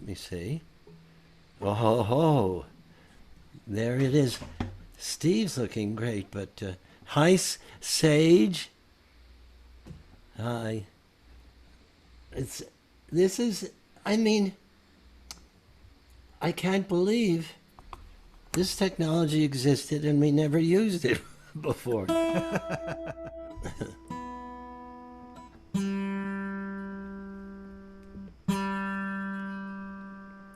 me see. Oh, ho, ho. There it is. Steve's looking great, but hi, Sage. Hi. It's this is. I mean, I can't believe this technology existed and we never used it before.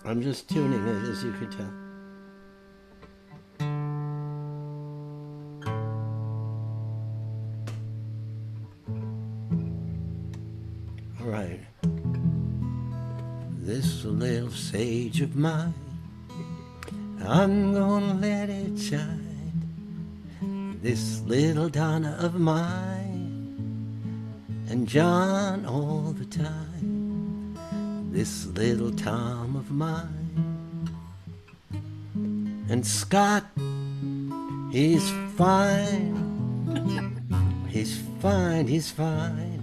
I'm just tuning it, as you could tell. All right. This little sage of mine, I'm gonna let it shine. This little Donna of mine, and John all the time. This little Tom of mine, and Scott, he's fine. He's fine, he's fine.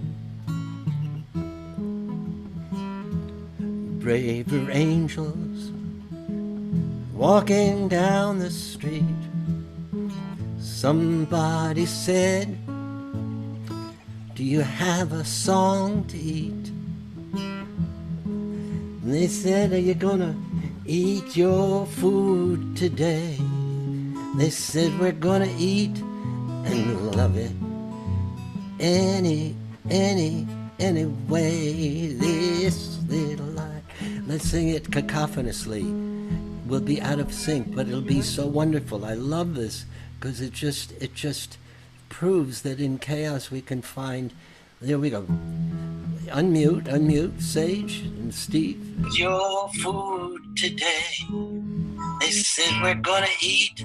Braver angels walking down the street. Somebody said, do you have a song to eat? And they said, are you gonna eat your food today? They said, we're gonna eat and love it anyway. This little light, let's sing it cacophonously. We'll be out of sync, but it'll be so wonderful. I love this because it just proves that in chaos we can find. There we go. Unmute, Sage and Steve. Your food today. They said we're gonna eat.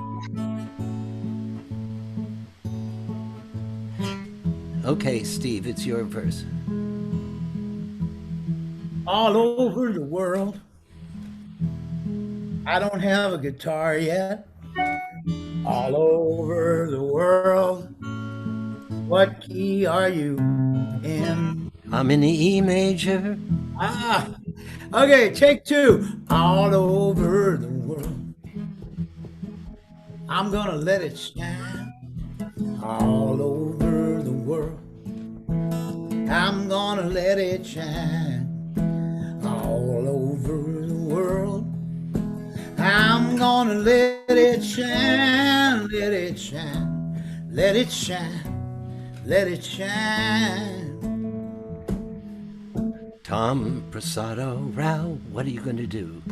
Okay, Steve, it's your verse. All over the world. I don't have a guitar yet. All over the world. What key are you in? I'm in the E major. Okay, take two. All over the world. I'm gonna let it shine. All over the world. I'm gonna let it shine. All over the world. I'm gonna let it shine, let it shine, let it shine, let it shine. Tom Prasado Rao, what are you going to do?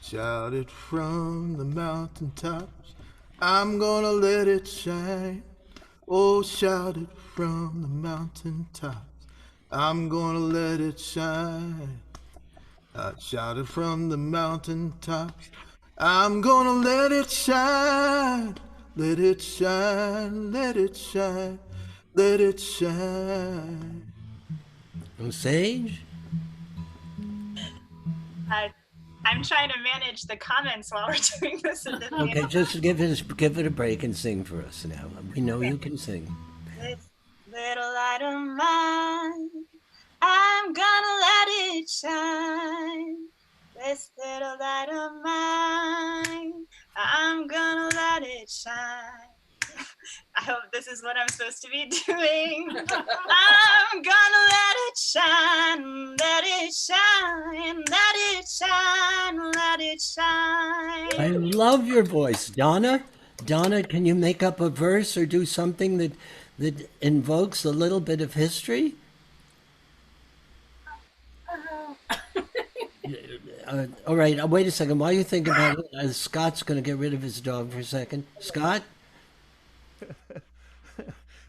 Shout it from the mountaintops, I'm gonna let it shine. Oh, shout it from the mountaintops, I'm gonna let it shine. I shout it from the mountaintops, I'm gonna let it shine. Let it shine, let it shine, let it shine. Sage? I'm trying to manage the comments while we're doing this. Okay, just give it a break and sing for us now. We know you can sing. This little light of mine, I'm gonna let it shine. This little light of mine, I'm gonna let it shine. I hope this is what I'm supposed to be doing. I'm gonna let it shine, let it shine, let it shine, let it shine. I love your voice, Donna. Donna, can you make up a verse or do something that invokes a little bit of history? All right, wait a second. While you think about it, Scott's going to get rid of his dog for a second. Scott?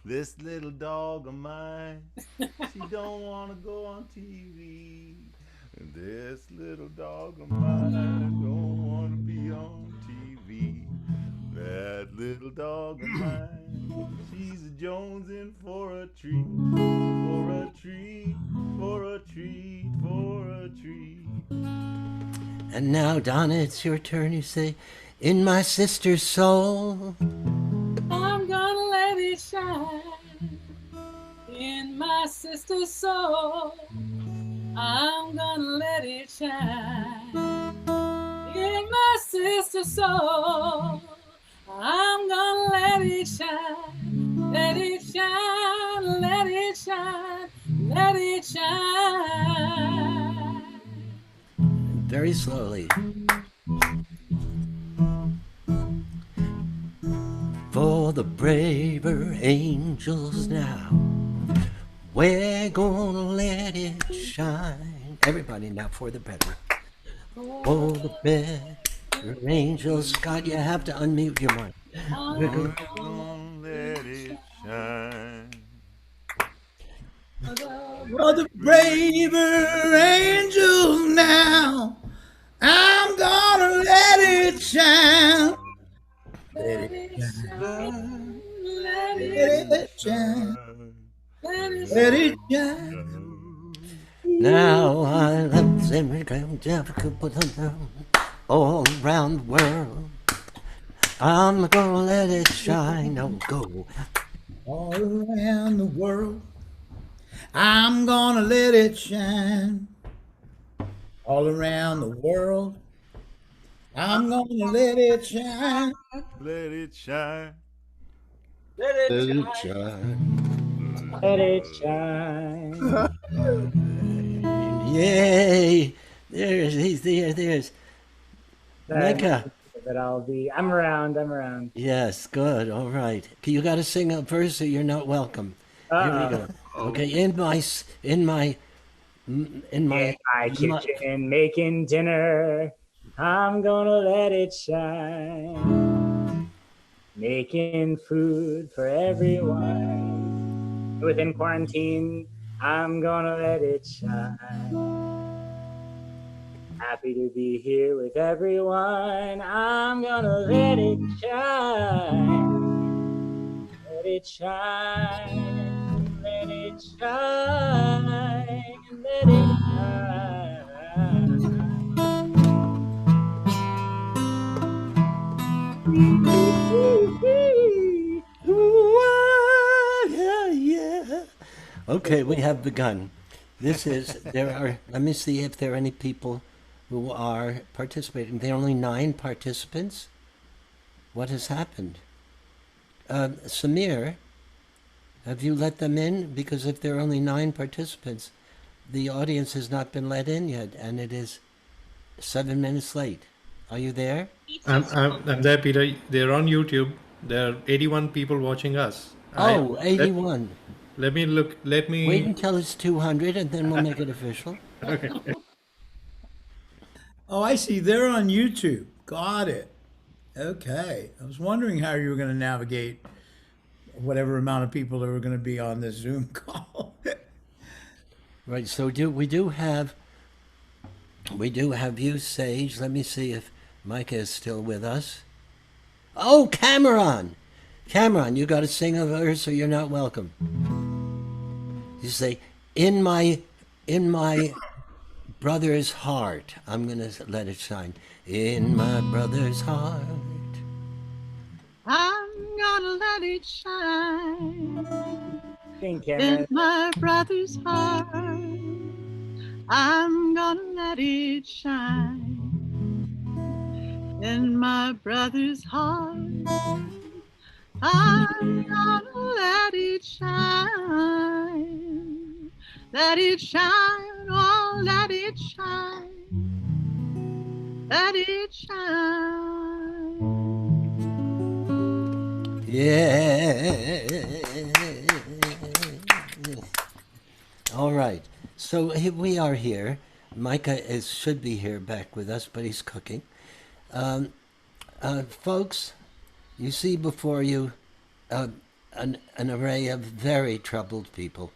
This little dog of mine, she don't want to go on TV. This little dog of mine don't want to be on TV. That little dog of mine, she's a jonesing for a treat, for a treat, for a treat, for a treat. And now, Donna, it's your turn. You say, in my sister's soul, I'm gonna let it shine. In my sister's soul, I'm gonna let it shine. sister soul. I'm gonna let it shine, let it shine, let it shine, let it shine. Very slowly. For the braver angels now, we're gonna let it shine. Everybody now for the better. For the better angels. Scott, you have to unmute your mic. We're I'm gonna... We're gonna let it shine. For the braver angels now, I'm gonna let it shine. Let let it it shine. shine, Let let it Let it it shine. shine. let it Let Let shine. it it shine. shine. Now I love them all around the world. I'm gonna let it shine. Oh, go. All around the world, I'm gonna let it shine. All around the world, I'm gonna let it shine. Let it shine. Let it Let it shine. shine. Let it shine. Yay! He's there. There's Sorry, Micah. but I'll be. I'm around. I'm around. Yes, good. All right. You got to sing a verse, or you're not welcome. Here we Uh go. oh. Okay, in In my, my my kitchen making dinner, I'm gonna let it shine. Making food for everyone. Within quarantine, I'm gonna let it shine. Happy to be here with everyone. I'm gonna let it shine. Let it shine. Let it shine. Let it shine. yeah, yeah. Okay, we have begun. This is there are. Let me see if there are any people who are participating. There are only 9 participants. What has happened? Samir, have you let them in? Because if there are only 9 participants, the audience has not been let in yet, and it is 7 minutes late. Are you there? I'm there, Peter. They're on YouTube. There are 81 people watching us. Oh, Let 81. let me look. Let Wait me. until it's 200 and then we'll make it official. Okay. Oh, I see. They're on YouTube. Got it. Okay. I was wondering how you were going to navigate whatever amount of people that were going to be on this Zoom call. Right, so we do have you, Sage. Let me see if Micah is still with us. Oh, Cameron! Cameron, you got to sing a verse or you're not welcome. You say, in my brother's heart. I'm gonna let it shine. In my brother's heart. I'm gonna let it shine Sing, in Cameron. my brother's heart. I'm gonna let it shine in my brother's heart. I'm gonna let it shine. Let it shine, oh, let it shine. Let it shine. Yeah. All right. So we are here. Micah should be here back with us, but he's cooking. Folks, you see before you uh, an array of very troubled people.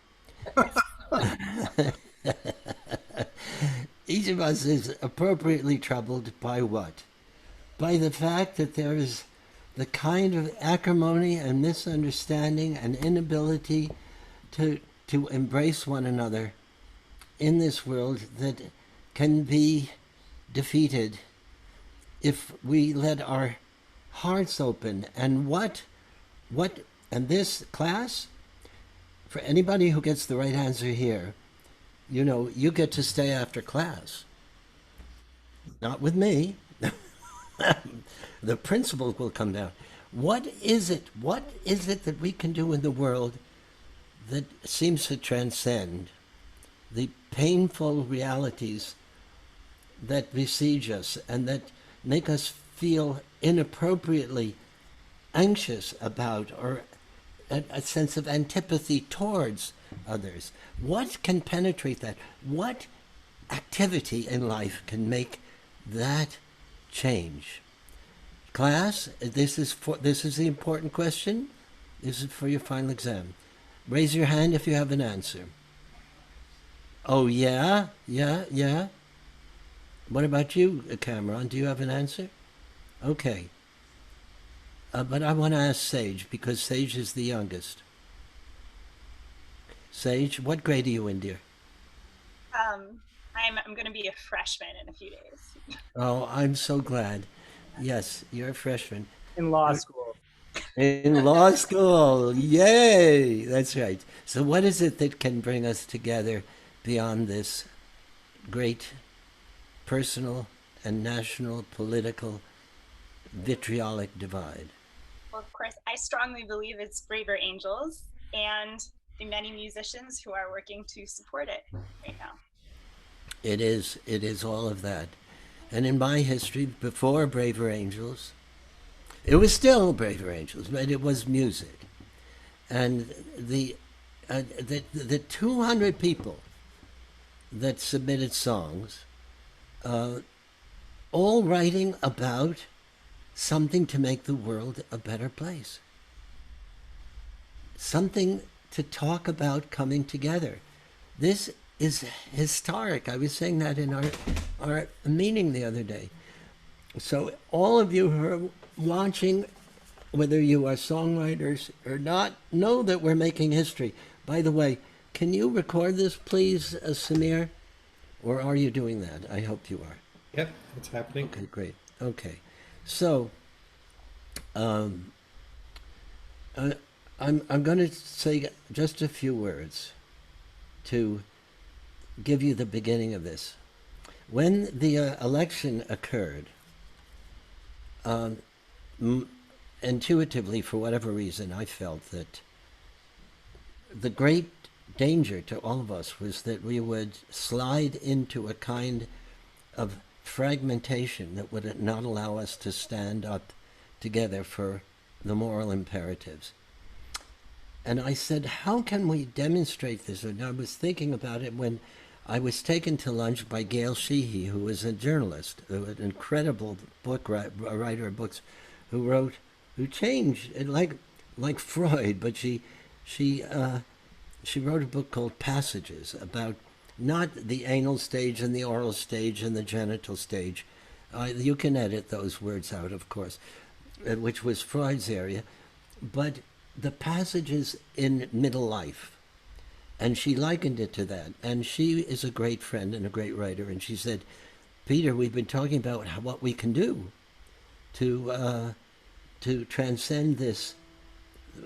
Each of us is appropriately troubled by what? By the fact that there is the kind of acrimony and misunderstanding and inability to embrace one another in this world that can be defeated if we let our hearts open. And what and this class, for anybody who gets the right answer here, you get to stay after class. Not with me. The principles will come down. What is it? What is it that we can do in the world that seems to transcend the painful realities that besiege us and that make us feel inappropriately anxious about, or a sense of antipathy towards others? What can penetrate that? What activity in life can make that change? Class, this is the important question. This is for your final exam. Raise your hand if you have an answer. Oh, yeah? What about you, Cameron? Do you have an answer? Okay. But I want to ask Sage, because Sage is the youngest. Sage, what grade are you in, dear? I'm going to be a freshman in a few days. Oh, I'm so glad. Yes, you're a freshman. In law school. In law school. Yay! That's right. So what is it that can bring us together beyond this great personal and national political vitriolic divide? Well, of course, I strongly believe it's Braver Angels and the many musicians who are working to support it right now. It is all of that. And in my history, before Braver Angels, it was still Braver Angels, but it was music. And the 200 people that submitted songs, all writing about something to make the world a better place. Something to talk about coming together. This is historic. I was saying that in our meeting the other day. So all of you who are watching, whether you are songwriters or not, know that we're making history. By the way, can you record this, please, Samir? Or are you doing that? I hope you are. Yep, it's happening. Okay, great. Okay. So, I'm going to say just a few words to give you the beginning of this. When the election occurred, intuitively, for whatever reason, I felt that the great danger to all of us was that we would slide into a kind of fragmentation that would not allow us to stand up together for the moral imperatives. And I said, how can we demonstrate this? And I was thinking about it when I was taken to lunch by Gail Sheehy, who is a journalist, an incredible writer of books, who changed, like Freud, but she wrote a book called Passages about not the anal stage and the oral stage and the genital stage. You can edit those words out, of course, which was Freud's area, but the passages in middle life. And she likened it to that. And she is a great friend and a great writer. And she said, Peter, we've been talking about what we can do to transcend this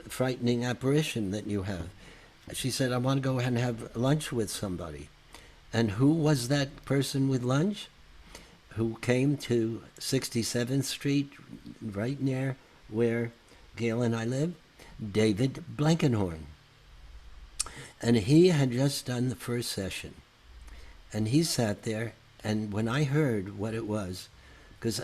frightening apparition that you have. She said, I want to go and have lunch with somebody. And who was that person with lunch? Who came to 67th Street, right near where Gail and I live? David Blankenhorn. And he had just done the first session. And he sat there, and when I heard what it was, because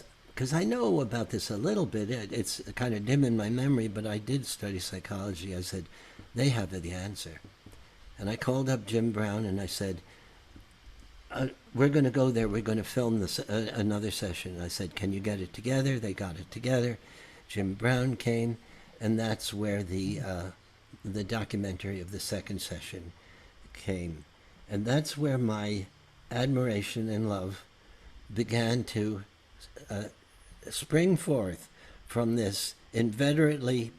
I know about this a little bit, it's kind of dim in my memory, but I did study psychology. I said, they have the answer. And I called up Jim Brown and I said, we're going to go there. We're going to film this another session. I said, can you get it together? They got it together. Jim Brown came, and that's where the documentary of the second session came. And that's where my admiration and love began to spring forth from this inveterately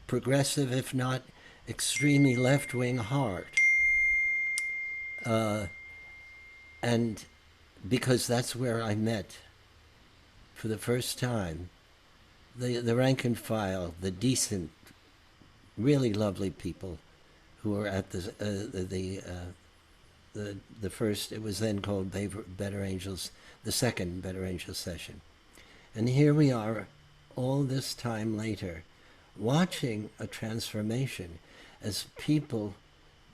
progressive, if not extremely left-wing heart. And because that's where I met, for the first time, the rank and file, the decent, really lovely people who were at the first, it was then called Better Angels, the second Better Angels session. And here we are, all this time later, watching a transformation as people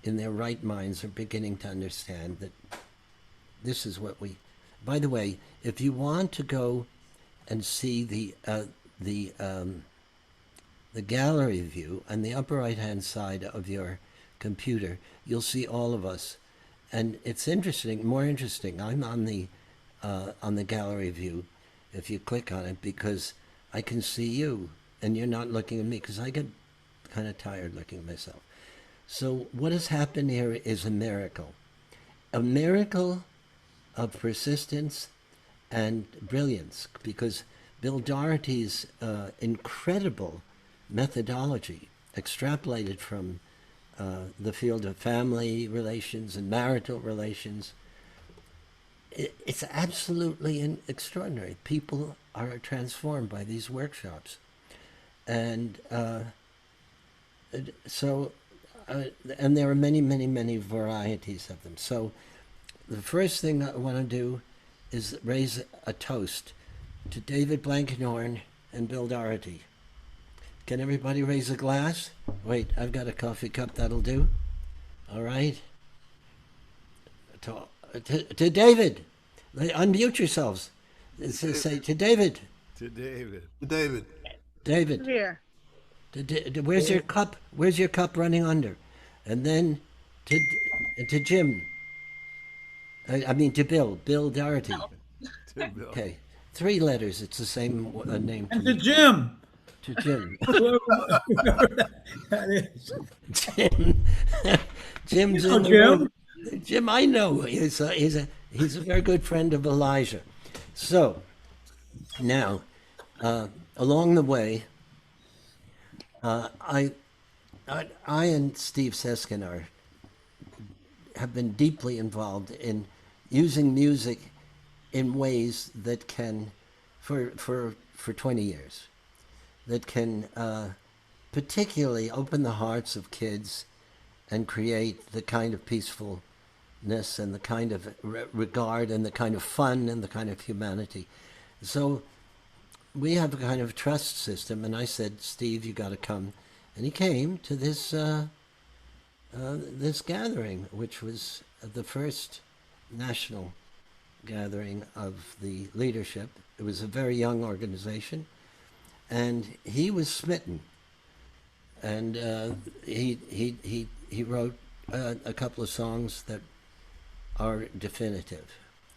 in their right minds are beginning to understand that this is what we. By the way, if you want to go and see the the gallery view on the upper right hand side of your computer, you'll see all of us, and it's interesting, more interesting. I'm on the gallery view. If you click on it, because I can see you, and you're not looking at me, because I get kind of tired looking at myself. So what has happened here is a miracle of persistence and brilliance, because Bill Doherty's incredible methodology, extrapolated from the field of family relations and marital relations, it's absolutely extraordinary. People are transformed by these workshops. And and there are many, many, many varieties of them. So the first thing I want to do is raise a toast to David Blankenhorn and Bill Doherty. Can everybody raise a glass? Wait, I've got a coffee cup, that'll do. All right. To David. Unmute yourselves. Say to David. To David. To David. David. Here. Where's your cup? Where's your cup running under? And then to Jim. I mean to Bill. Bill Doherty. To Bill. Okay. 3 letters. It's the same name. And to Jim. To Jim. Whoever that is. Jim. Jim's You know in the Jim? room. Jim, I know. He's a very good friend of Elijah. So now, along the way, I and Steve Seskin have been deeply involved in using music in ways that can, for 20 years, that can particularly open the hearts of kids and create the kind of peacefulness and the kind of regard and the kind of fun and the kind of humanity. So we have a kind of trust system, and I said, Steve, you got to come. And he came to this this gathering, which was the first national gathering of the leadership. It was a very young organization, and he was smitten. And he wrote a couple of songs that are definitive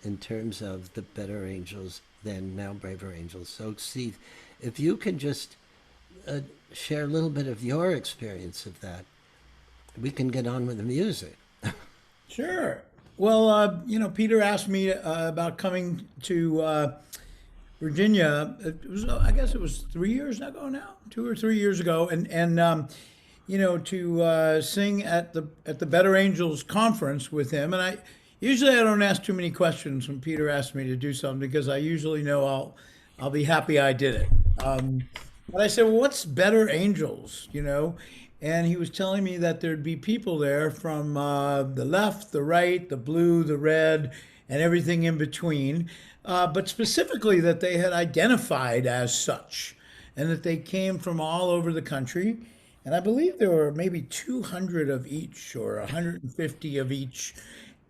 in terms of the better angels than now braver angels. So Steve, if you can just share a little bit of your experience of that, we can get on with the music. Sure. Well, Peter asked me about coming to Virginia. It was, I guess, it was 3 years ago now, 2 or 3 years ago, and to sing at the Better Angels conference with him. And usually I don't ask too many questions when Peter asks me to do something, because I usually know I'll be happy I did it. But I said, well, what's Better Angels? And he was telling me that there'd be people there from the left, the right, the blue, the red, and everything in between. But specifically that they had identified as such, and that they came from all over the country. And I believe there were maybe 200 of each or 150 of each.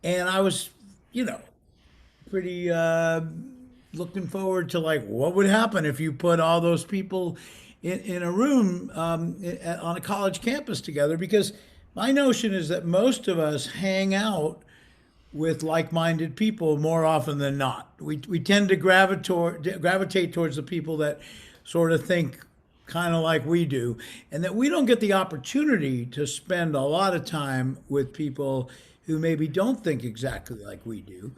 And I was, pretty looking forward to what would happen if you put all those people in a room on a college campus together, because my notion is that most of us hang out with like-minded people more often than not. We tend to gravitate towards the people that sort of think kind of like we do, and that we don't get the opportunity to spend a lot of time with people who maybe don't think exactly like we do,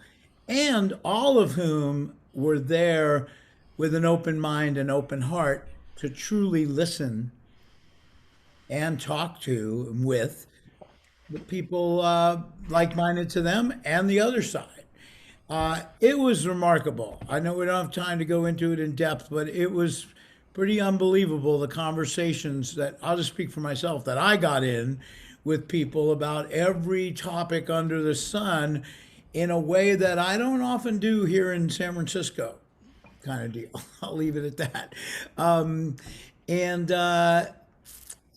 and all of whom were there with an open mind and open heart to truly listen and talk to and with the people like-minded to them and the other side. It was remarkable. I know we don't have time to go into it in depth, but it was pretty unbelievable, the conversations that, I'll just speak for myself, that I got in with people about every topic under the sun in a way that I don't often do here in San Francisco. kind of deal. I'll leave it at that. Um, and uh,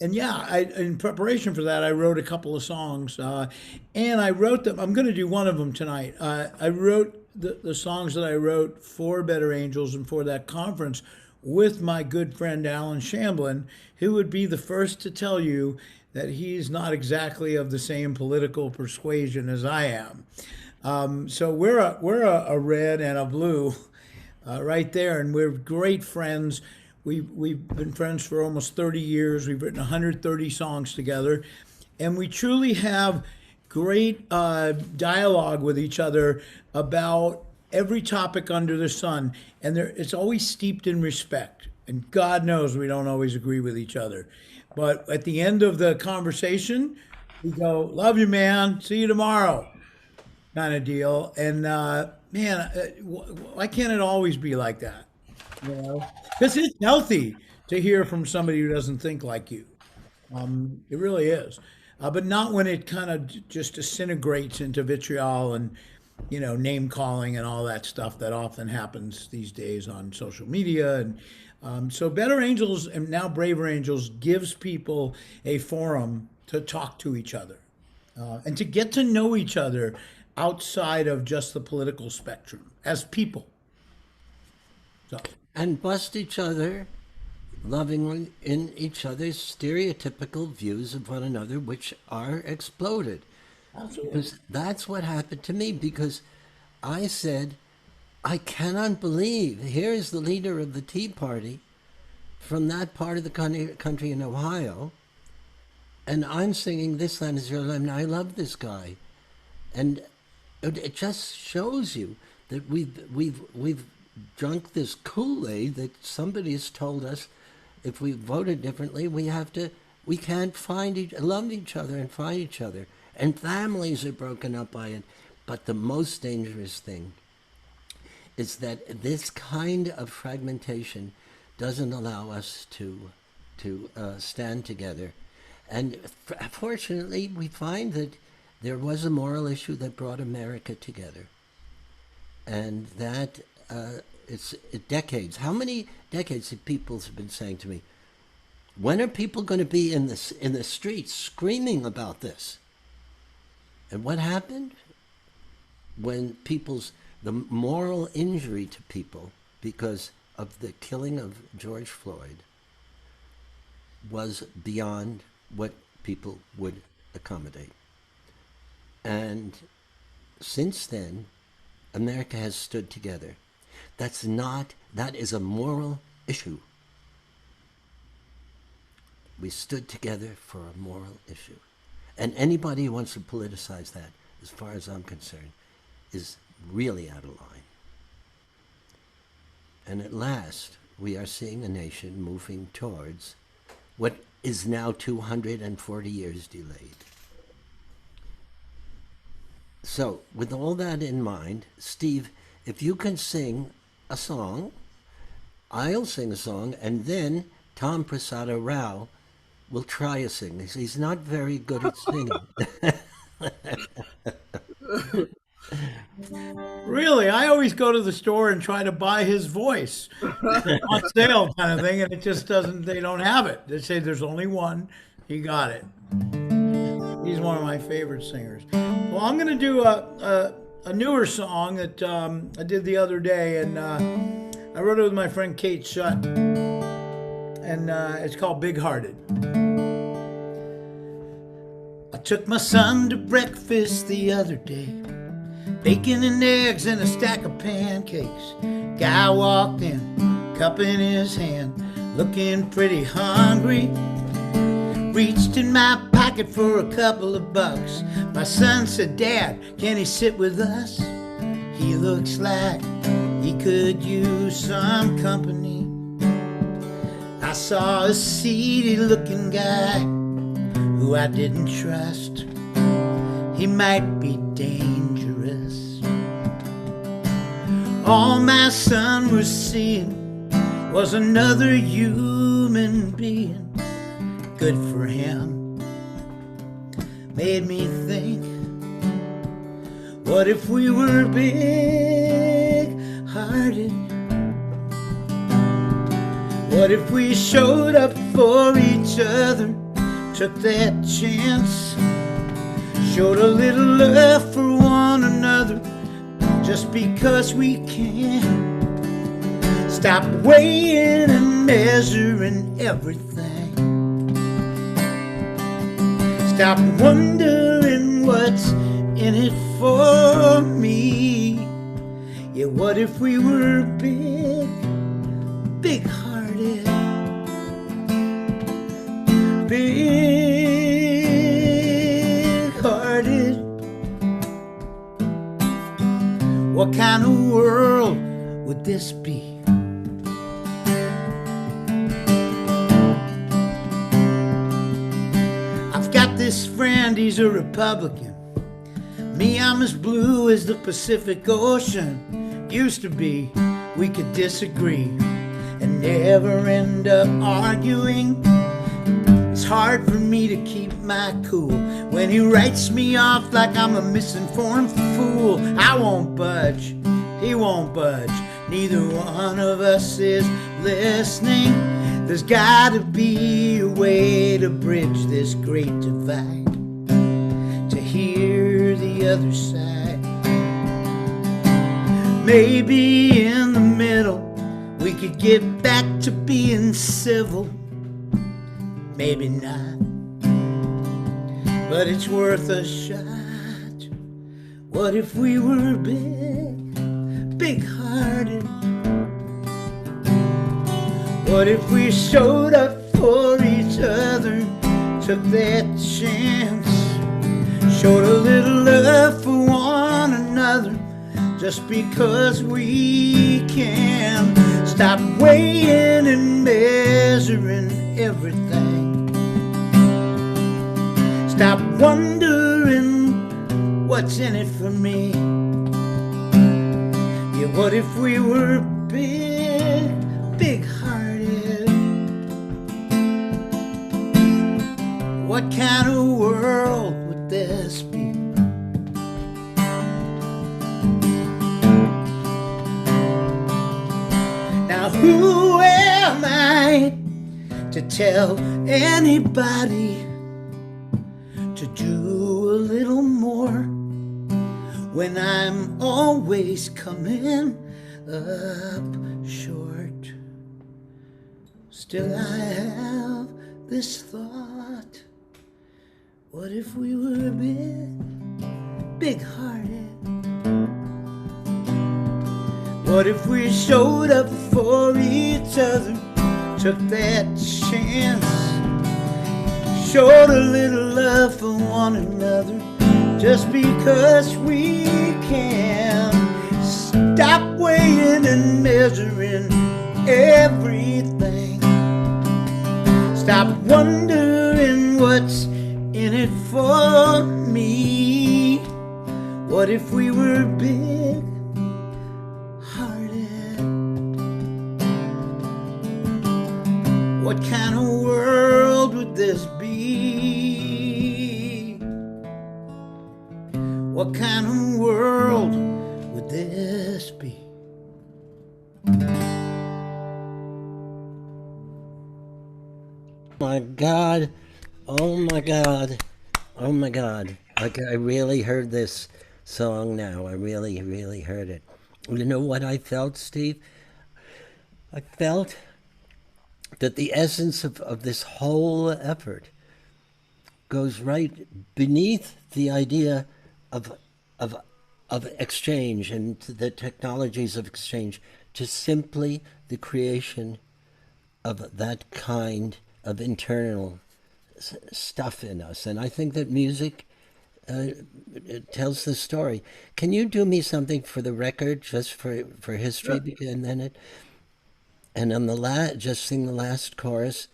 and yeah, in preparation for that, I wrote a couple of songs, and I wrote them. I'm going to do one of them tonight. I wrote the songs that I wrote for Better Angels and for that conference with my good friend Alan Shamblin, who would be the first to tell you that he's not exactly of the same political persuasion as I am. So we're a red and a blue right there, and we're great friends. We've been friends for almost 30 years. We've written 130 songs together, and we truly have great dialogue with each other about every topic under the sun, and it's always steeped in respect. And God knows we don't always agree with each other, but at the end of the conversation, we go, "Love you, man. See you tomorrow," kind of deal. And man, why can't it always be like that? You know, because it's healthy to hear from somebody who doesn't think like you. It really is, but not when it kind of just disintegrates into vitriol and, you know, name calling and all that stuff that often happens these days on social media. And so Better Angels and now Braver Angels gives people a forum to talk to each other and to get to know each other outside of just the political spectrum as people. So. And bust each other lovingly in each other's stereotypical views of one another, which are exploded. Absolutely. Because that's what happened to me, because I said, I cannot believe here's the leader of the Tea Party from that part of the country in Ohio, and I'm singing This Land Is Your Land, and I love this guy. And it just shows you that we've drunk this Kool-Aid that somebody has told us if we voted differently, we can't love each other and find each other. And families are broken up by it. But the most dangerous thing is that this kind of fragmentation doesn't allow us to stand together. And fortunately, we find that there was a moral issue that brought America together. And that it's decades. How many decades have people been saying to me, when are people going to be in the streets screaming about this? And what happened? When the moral injury to people because of the killing of George Floyd was beyond what people would accommodate. And since then, America has stood together. That is a moral issue. We stood together for a moral issue. And anybody who wants to politicize that, as far as I'm concerned, is really out of line. And at last, we are seeing a nation moving towards what is now 240 years delayed. So, with all that in mind, Steve, if you can sing a song, I'll sing a song, and then Tom Prasada Rao will try to sing. He's not very good at singing. Really, I always go to the store and try to buy his voice on sale kind of thing, and it just doesn't, they don't have it. They say there's only one. He got it. He's one of my favorite singers. Well, I'm going to do a newer song that I did the other day, and I wrote it with my friend Kate Shutt, and it's called Big Hearted. I took my son to breakfast the other day, bacon and eggs and a stack of pancakes. Guy walked in, cup in his hand, looking pretty hungry. Reached in my pocket for a couple of bucks. My son said, "Dad, can he sit with us? He looks like he could use some company." I saw a seedy looking guy who I didn't trust. He might be dangerous. All my son was seeing was another human being. Good for him. Made me think, what if we were big-hearted? What if we showed up for each other, took that chance, showed a little love for one another, just because we can. Stop weighing and measuring everything. Stop wondering what's in it for me. Yeah, what if we were big-hearted, big-hearted? What kind of world would this be? I've got this friend, he's a Republican. Me, I'm as blue as the Pacific Ocean. Used to be, we could disagree and never end up arguing. It's hard for me to keep my cool when he writes me off like I'm a misinformed fool. I won't budge, he won't budge. Neither one of us is listening. There's gotta be a way to bridge this great divide, to hear the other side. Maybe in the middle we could get back to being civil. Maybe not, but it's worth a shot. What if we were big-hearted? What if we showed up for each other, took that chance, showed a little love for one another, just because we can? Stop weighing and measuring everything. Stop wondering what's in it for me. Yeah, what if we were big-hearted? What kind of world would this be? Now who am I to tell anybody to do a little more when I'm always coming up short? Still I have this thought. What if we were big-hearted? What if we showed up for each other, took that chance, showed a little love for one another, just because we can? Stop weighing and measuring everything. Stop wondering what's in it for me. What if we were big-hearted? What kind of world would this be? What kind of world would this be? My God, oh my God, oh my God. Like, I really heard this song now. I really, really heard it. You know what I felt, Steve? I felt that the essence of this whole effort goes right beneath the idea of exchange and the technologies of exchange to simply the creation of that kind of internal stuff in us. And I think that music it tells the story. Can you do me something for the record, just for history, and then and on the just sing the last chorus,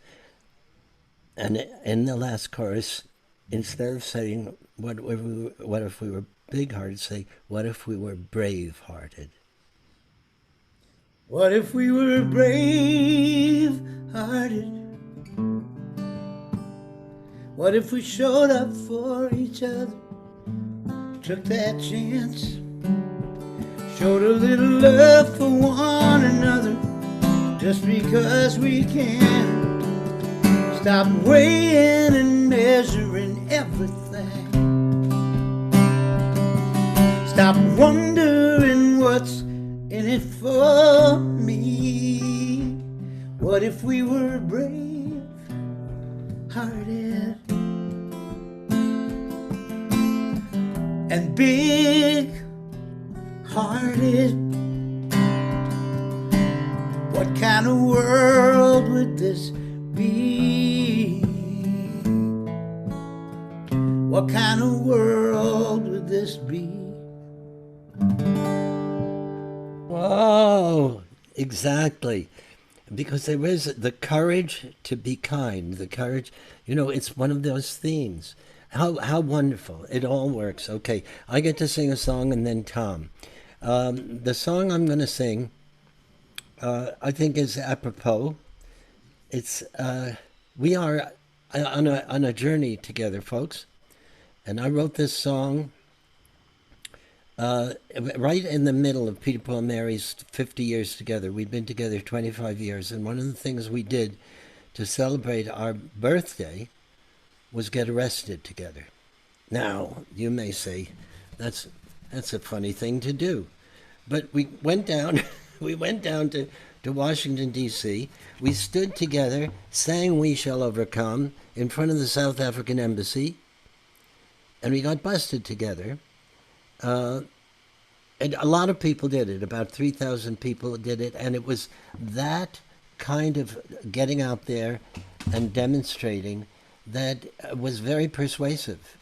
and in the last chorus, instead of saying what if we were big-hearted, say what if we were brave-hearted. What if we were brave-hearted? What if we showed up for each other, took that chance, showed a little love for one another, just because we can. Stop weighing and measuring everything. Stop wondering what's in it for me. What if we were brave hearted and big hearted? What kind of world would this be? What kind of world would this be? Whoa, exactly. Because there is the courage to be kind, the courage, it's one of those themes. How wonderful. It all works. Okay, I get to sing a song and then Tom. The song I'm going to sing, I think is apropos. It's, we are on a journey together, folks. And I wrote this song right in the middle of Peter, Paul, and Mary's 50 years together. We've been together 25 years, and one of the things we did to celebrate our birthday was get arrested together. Now, you may say, that's a funny thing to do. But we went down, to Washington, D.C. We stood together, sang We Shall Overcome in front of the South African Embassy, and we got busted together. And a lot of people did it. About 3,000 people did it. And it was that kind of getting out there and demonstrating that was very persuasive.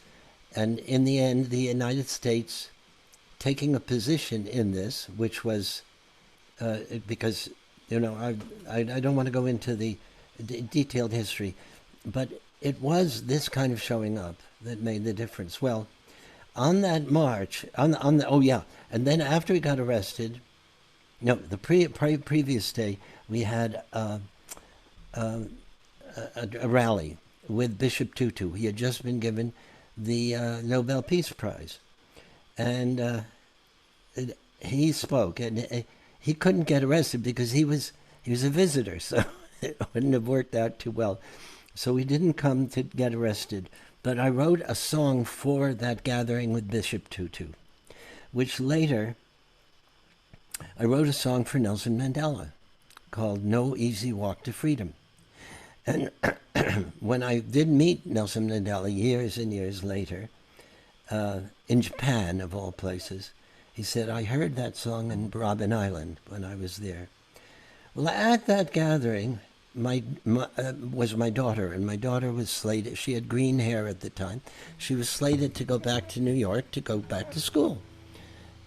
And in the end, the United States taking a position in this, which was, because, I don't want to go into the detailed history, but it was this kind of showing up that made the difference. Well, on that march, and then after we got arrested, the previous day, we had a rally with Bishop Tutu. He had just been given the Nobel Peace Prize. And he spoke, and he couldn't get arrested because he was a visitor, so it wouldn't have worked out too well. So he didn't come to get arrested. But I wrote a song for that gathering with Bishop Tutu, which later I wrote a song for Nelson Mandela called No Easy Walk to Freedom. And when I did meet Nelson Mandela years and years later, in Japan, of all places, he said, I heard that song in Robben Island when I was there. Well, at that gathering, was my daughter, and my daughter was slated. She had green hair at the time. She was slated to go back to New York to go back to school.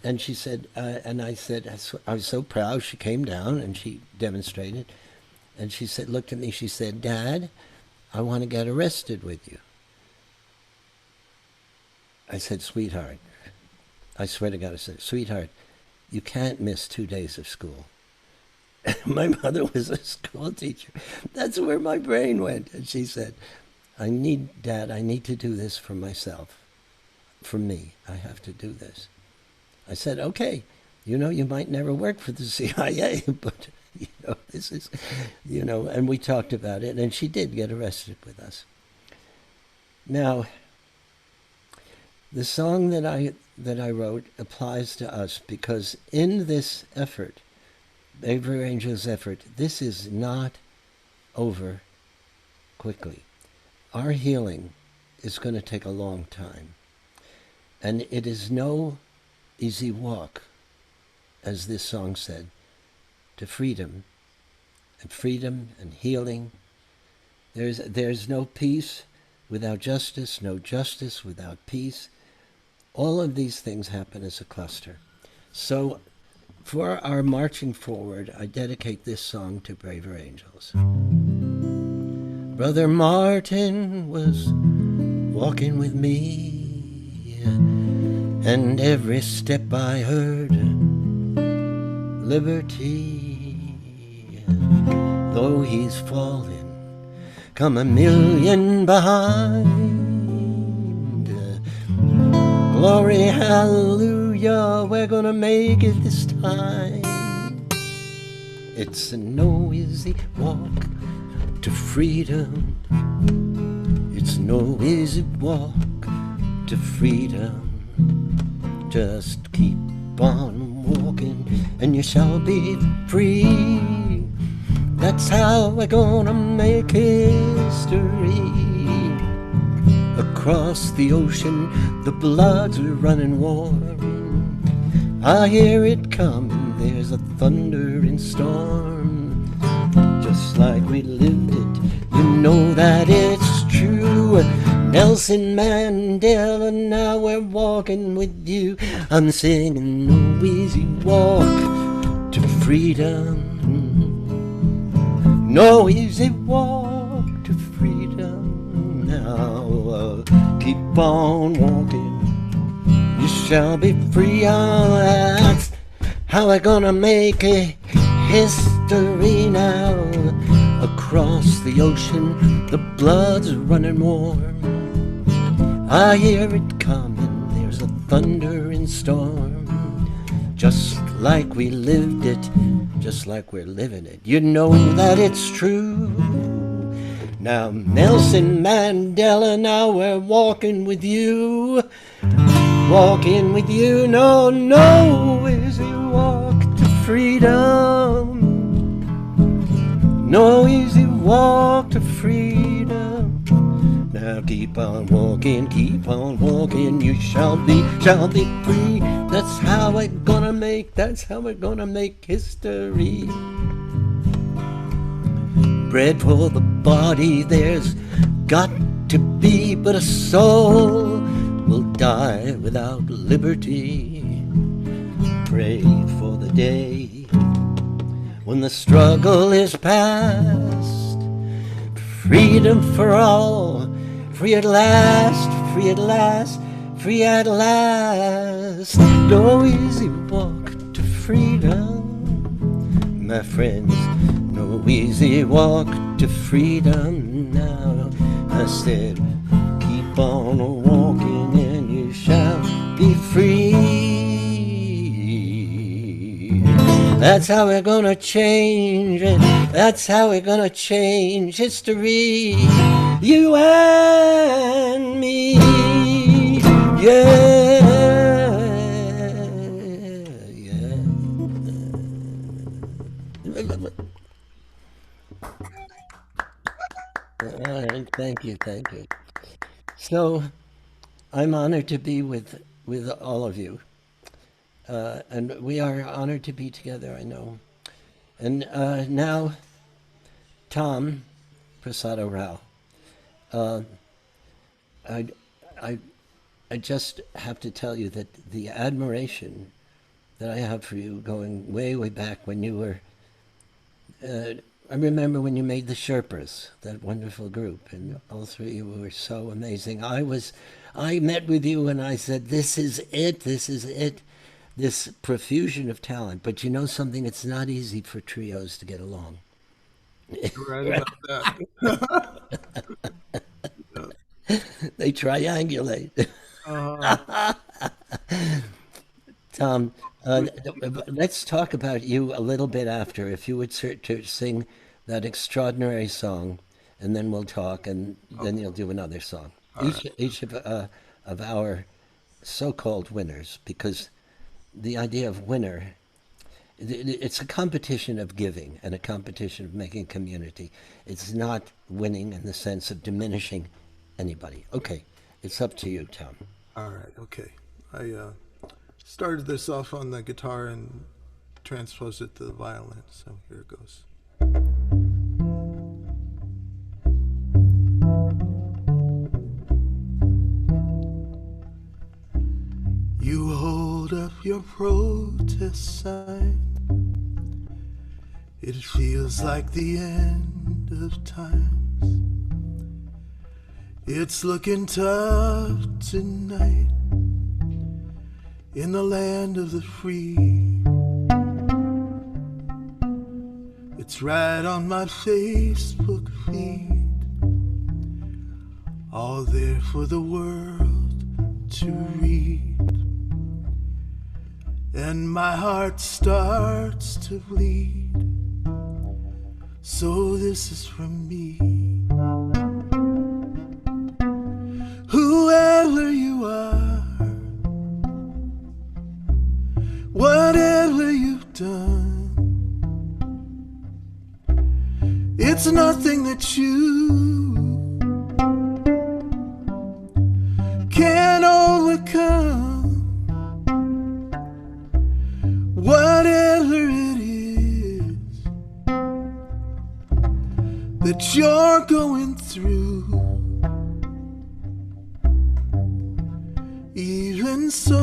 And she said, and I said, I was so proud. She came down and she demonstrated. And she said, looked at me, she said, Dad, I want to get arrested with you. I said, sweetheart, I swear to God, I said, sweetheart, you can't miss 2 days of school. My mother was a school teacher. That's where my brain went. And she said, Dad, I need to do this for myself. For me, I have to do this. I said, okay, you might never work for the CIA, but, this is, and we talked about it, and she did get arrested with us. Now, the song that I wrote applies to us because in this effort, Braver Angels' effort, this is not over quickly. Our healing is going to take a long time. And it is no easy walk, as this song said, to freedom and healing. There's no peace without justice, no justice without peace. All of these things happen as a cluster. So for our marching forward, I dedicate this song to Braver Angels. Brother Martin was walking with me, and every step I heard liberty. Though he's fallen, come a million behind. Glory, hallelujah, we're gonna make it this time. It's a no easy walk to freedom. It's no easy walk to freedom. Just keep on walking and you shall be free. That's how we're gonna make history. Across the ocean, the blood's running warm. I hear it coming, there's a thundering storm. Just like we lived it, you know that it's true. Nelson Mandela, now we're walking with you. I'm singing no easy walk to freedom. No easy walk to freedom. Now keep on walking, you shall be free. Oh, that's how we're gonna make a history now. Across the ocean, the blood's running warm. I hear it coming, there's a thundering storm. Just like we lived it, just like we're living it. You know that it's true. Now Nelson Mandela, now we're walking with you. Walking with you, no, no easy walk to freedom. No easy walk to freedom. Now keep on walking, you shall be free. That's how we're gonna make history. Bread for the body, there's got to be, but a soul will die without liberty. Pray for the day when the struggle is past. Freedom for all, free at last, free at last, free at last. No easy walk to freedom, my friends. No easy walk to freedom now. I said, keep on walking and you shall be free. That's how we're gonna change it. That's how we're gonna change history. You and me. Yeah. Yeah. All right, thank you. So, I'm honored to be with all of you, and we are honored to be together. I know, and now, Tom Prasada Rao. I just have to tell you that the admiration that I have for you, going way back when you were. I remember when you made the Sherpas, that wonderful group, and all three of you were so amazing. I met with you and I said, this is it, this profusion of talent. But you know something, it's not easy for trios to get along. You're right about that. They triangulate. Tom, let's talk about you a little bit after. If you would to sing that extraordinary song, and then we'll talk, and then you'll do another song. Each of our so-called winners, because the idea of winner, it's a competition of giving and a competition of making community. It's not winning in the sense of diminishing anybody. Okay, it's up to you, Tom. All right, okay. I started this off on the guitar and transposed it to the violin, so here it goes. You hold up your protest sign. It feels like the end of times. It's looking tough tonight in the land of the free. It's right on my Facebook feed, all there for the world to read. And my heart starts to bleed So this is from me. Whoever you are, whatever you've done, it's nothing that you can overcome. Whatever it is that you're going through, even so,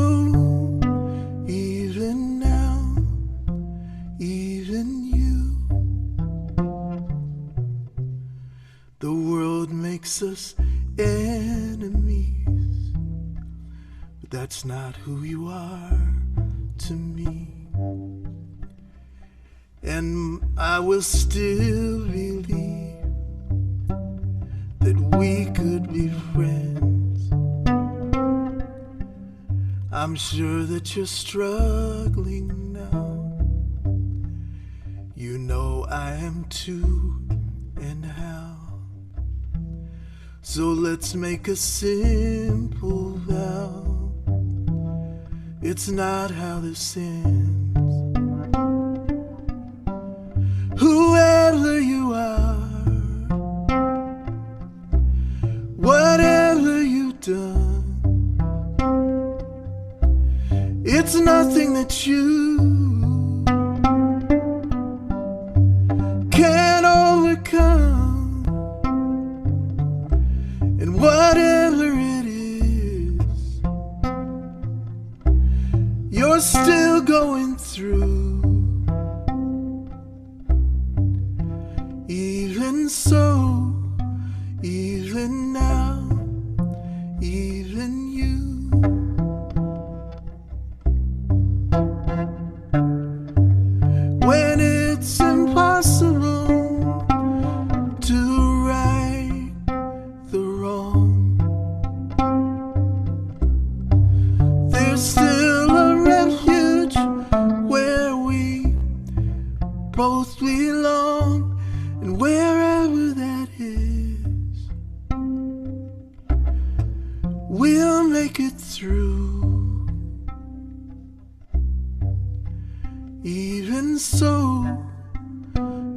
even now, even you, the world makes us enemies, but that's not who you are to me. And I will still believe that we could be friends. I'm sure that you're struggling now. You know I am too, and how. So let's make a simple vow. It's not how this ends. Whoever you are, whatever you've done, it's nothing that you can overcome. And whatever it is you're still going through, even so, even now, even you, when it's impossible to right the wrong, there's still a refuge where we both belong. And wherever that is, we'll make it through. Even so,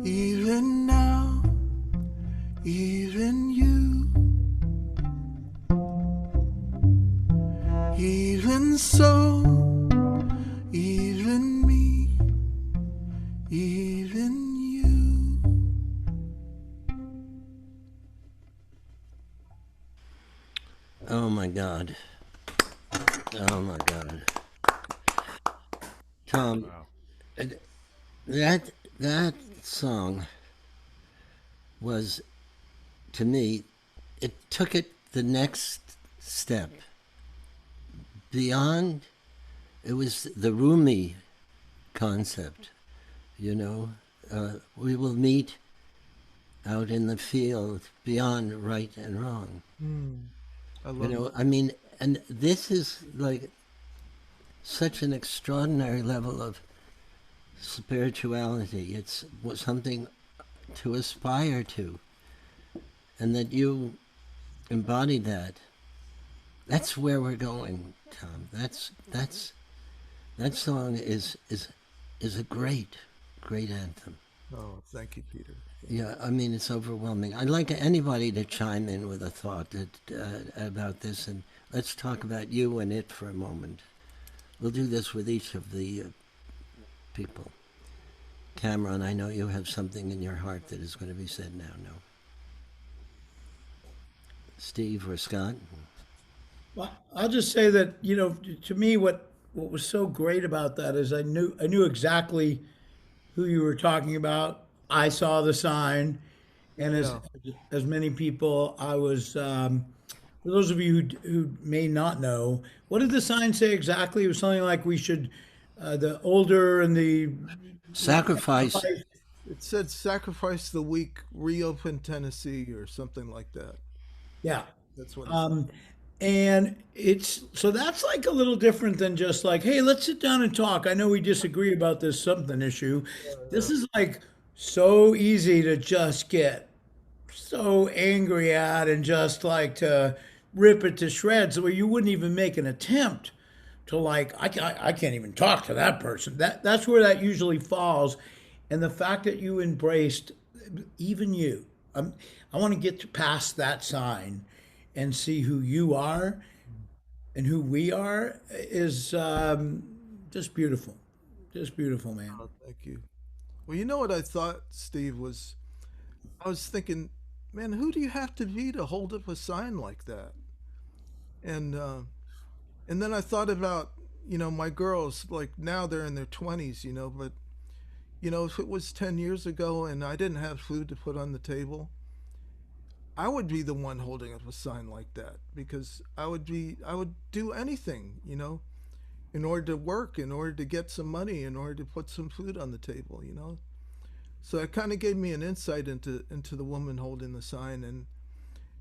even now, even you, even so, even me, even you. Oh my God. Oh my God. Tom, that that song was, to me, it took it the next step beyond. It was the Rumi concept, you know. We will meet out in the field beyond right and wrong. I love You know, I mean, and this is like such an extraordinary level of spirituality. It's something to aspire to, and that you embody that. That's where we're going, Tom. That song is a great anthem. Oh, thank you, Peter. Yeah, I mean, it's overwhelming. I'd like anybody to chime in with a thought about this, and let's talk about you and it for a moment. We'll do this with each of the people. Cameron, I know you have something in your heart that is going to be said now. No. Steve or Scott? Well, I'll just say that, to me, what was so great about that is I knew exactly who you were talking about. I saw the sign, and Yeah. as many people, I was. For those of you who may not know, what did the sign say exactly? It was something like we should, the older and the Sacrifice. It said sacrifice the weak, reopen Tennessee or something like that. yeah. That's what it said. And it's so that's like a little different than just like, hey, let's sit down and talk. I know we disagree about this something issue. This is like so easy to just get so angry at and just like to rip it to shreds where you wouldn't even make an attempt to like I can't even talk to that person. That's where that usually falls. And the fact that you embraced even you, I want to get to past that sign and see who you are and who we are is just beautiful, man. Oh, thank you. Well, you know what I thought, Steve, was I was thinking, man, who do you have to be to hold up a sign like that? And and then I thought about, my girls, like now they're in their 20s, but if it was 10 years ago and I didn't have food to put on the table, I would be the one holding up a sign like that because I would do anything, in order to work, in order to get some money, in order to put some food on the table. So it kind of gave me an insight into the woman holding the sign,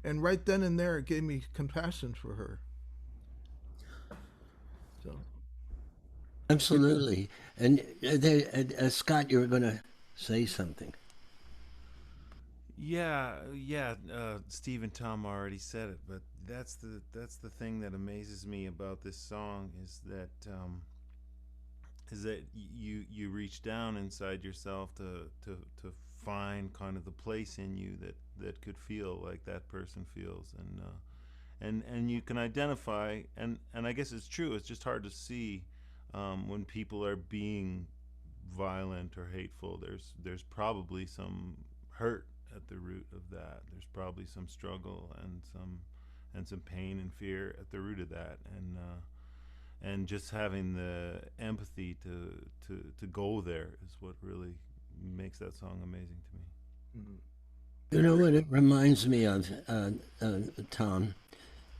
and right then and there it gave me compassion for her. So Absolutely. And Scott, you were going to say something. Yeah, yeah. Steve and Tom already said it, but that's the thing that amazes me about this song is that you reach down inside yourself to find kind of the place in you that could feel like that person feels, and you can identify, and I guess it's true. It's just hard to see when people are being violent or hateful. There's probably some hurt at the root of that. There's probably some struggle and some pain and fear at the root of that, and just having the empathy to go there is what really makes that song amazing to me. You know what it reminds me of, Tom,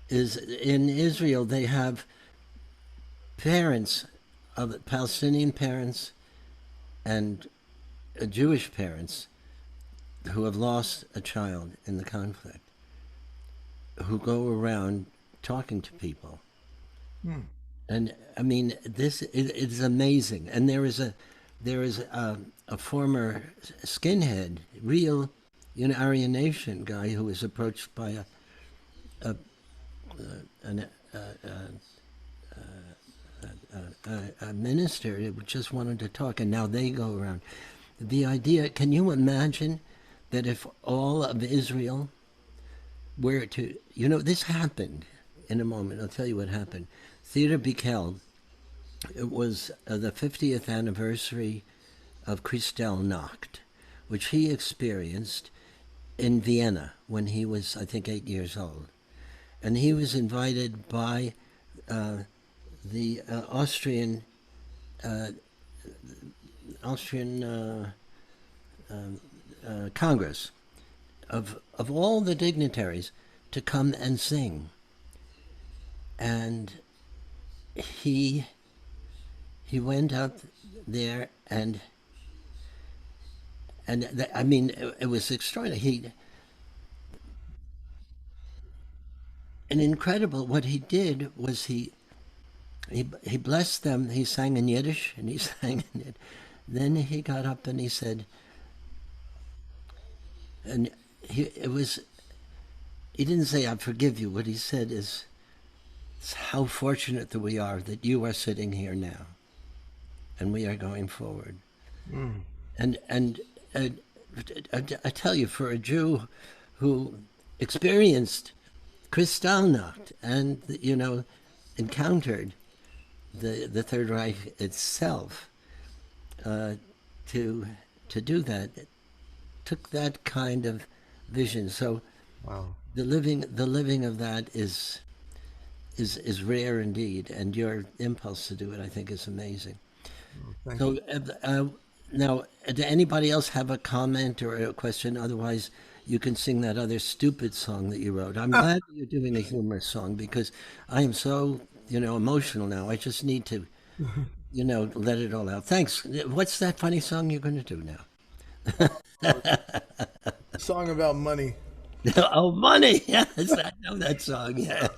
is in Israel they have parents, of Palestinian parents and Jewish parents who have lost a child in the conflict, who go around talking to people. And I mean, this is amazing. And there is a former skinhead, real, Aryan Nation guy who was approached by a an, a minister who just wanted to talk, and now they go around. The idea, can you imagine that if all of Israel were to, this happened in a moment. I'll tell you what happened. Theodor Bickel, it was the 50th anniversary of Kristallnacht, which he experienced in Vienna when he was, I think, 8 years old. And he was invited by the Austrian Congress of all the dignitaries to come and sing. And he went up there and I mean, it was extraordinary. And incredible. What he did was he blessed them. He sang in Yiddish and he sang in it. Then he got up and he said, and he didn't say I forgive you. What he said is, how fortunate that we are that you are sitting here now, and we are going forward. And I tell you, for a Jew who experienced Kristallnacht and encountered the Third Reich itself, to do that, it took that kind of vision. So, wow, the living of that is rare indeed, and your impulse to do it, I think, is amazing. thank So, you. now, did anybody else have a comment or a question? Otherwise, you can sing that other stupid song that you wrote. I'm glad that you're doing a humorous song because I am so, emotional now. I just need to, let it all out. Thanks. What's that funny song you're going to do now? Song about money. Oh, money! Yes, I know that song. Yeah.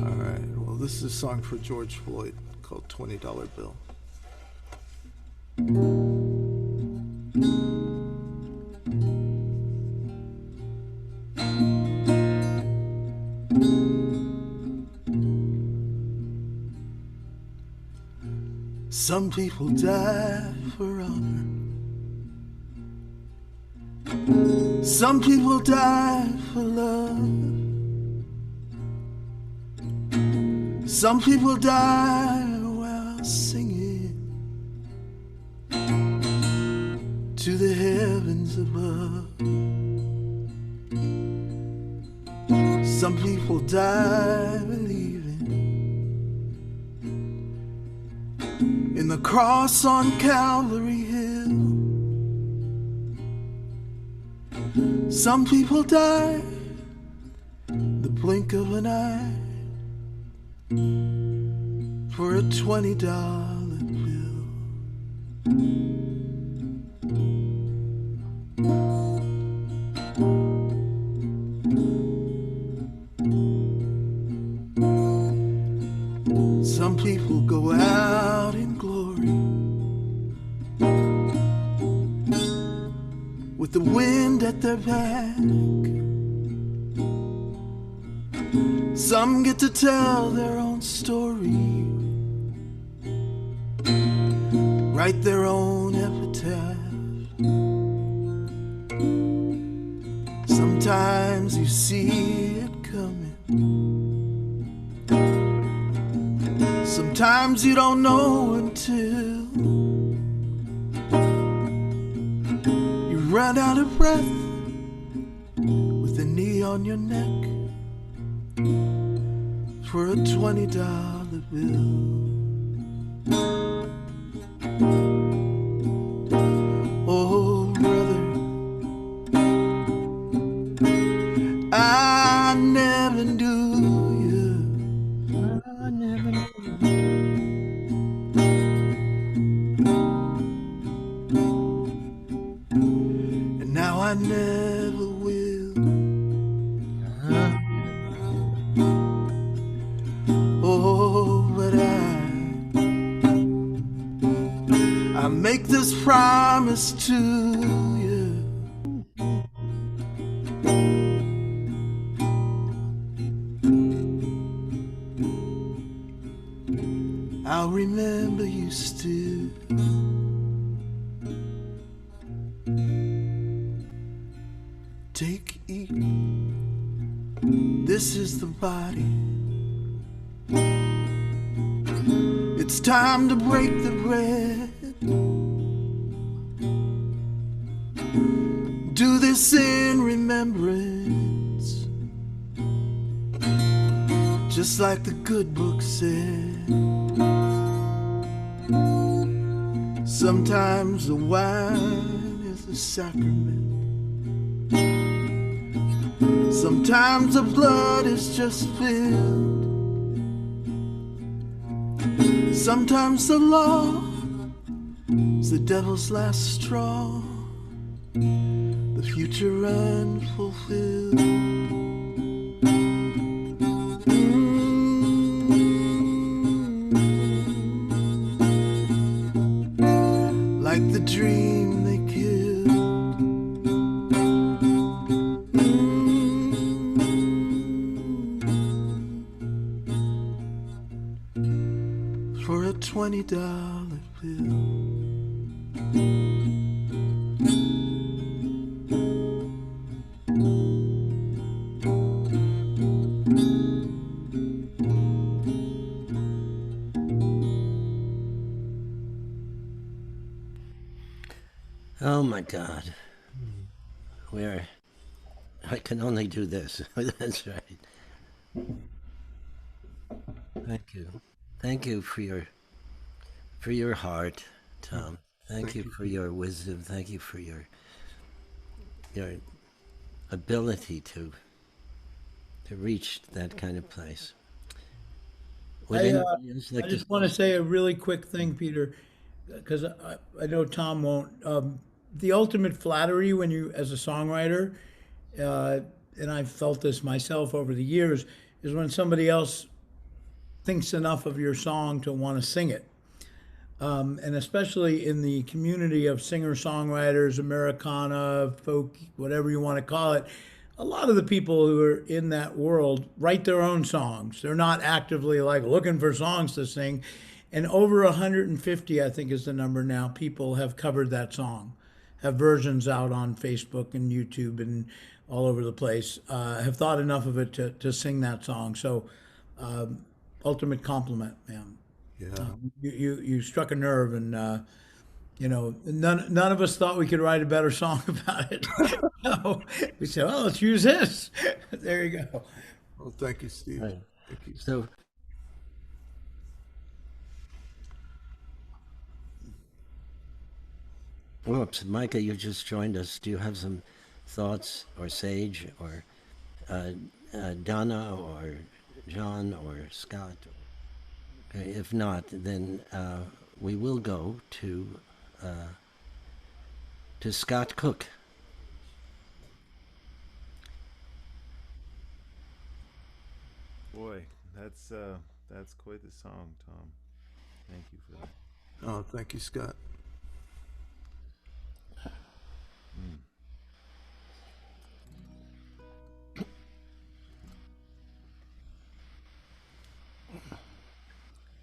All right. Well, this is a song for George Floyd called $20 Bill. Some people die for honor. Some people die for love. Some people die while singing to the heavens above. Some people die believing in the cross on Calvary Hill. Some people die the blink of an eye for a $20 bill. Some people go out in glory with the wind at their back. Some get to tell their own story, write their own epitaph. Sometimes you see it coming, sometimes you don't know until you run out of breath with a knee on your neck for a $20 bill. Oh, brother, I never knew you. I never knew you. And now I never will. Oh, but I make this promise to you. I'll remember you still. Take, eat. This is the body. It's time to break the bread. Do this in remembrance, just like the good book said. Sometimes the wine is a sacrament. Sometimes the blood is just filled. Sometimes the law is the devil's last straw, the future unfulfilled. Like the dream they killed. For a $20 bill. Oh my God. I can only do this. That's right. Thank you. Thank you for your heart, Tom. Thank you for your wisdom. Thank you for your ability to reach that kind of place. Would anybody else like I to? just want to say a really quick thing, Peter, because I know Tom won't. The ultimate flattery when you, as a songwriter, and I've felt this myself over the years, is when somebody else thinks enough of your song to want to sing it. and especially in the community of singer-songwriters, Americana, folk, whatever you want to call it, a lot of the people who are in that world write their own songs. They're not actively like looking for songs to sing. And over 150, I think is the number now, people have covered that song, have versions out on Facebook and YouTube and all over the place, have thought enough of it to sing that song. So, ultimate compliment, man. Yeah. You struck a nerve, and none of us thought we could write a better song about it. So we said, "Well, let's use this." There you go. Well, thank you, Steve. Right. Thank you. So, whoops, Micah, you just joined us. Do you have some thoughts, or Sage, or Donna, or John, or Scott? Okay, if not, then we will go to Scott Cook. Boy, that's quite the song, Tom. Thank you for that. Oh, thank you, Scott.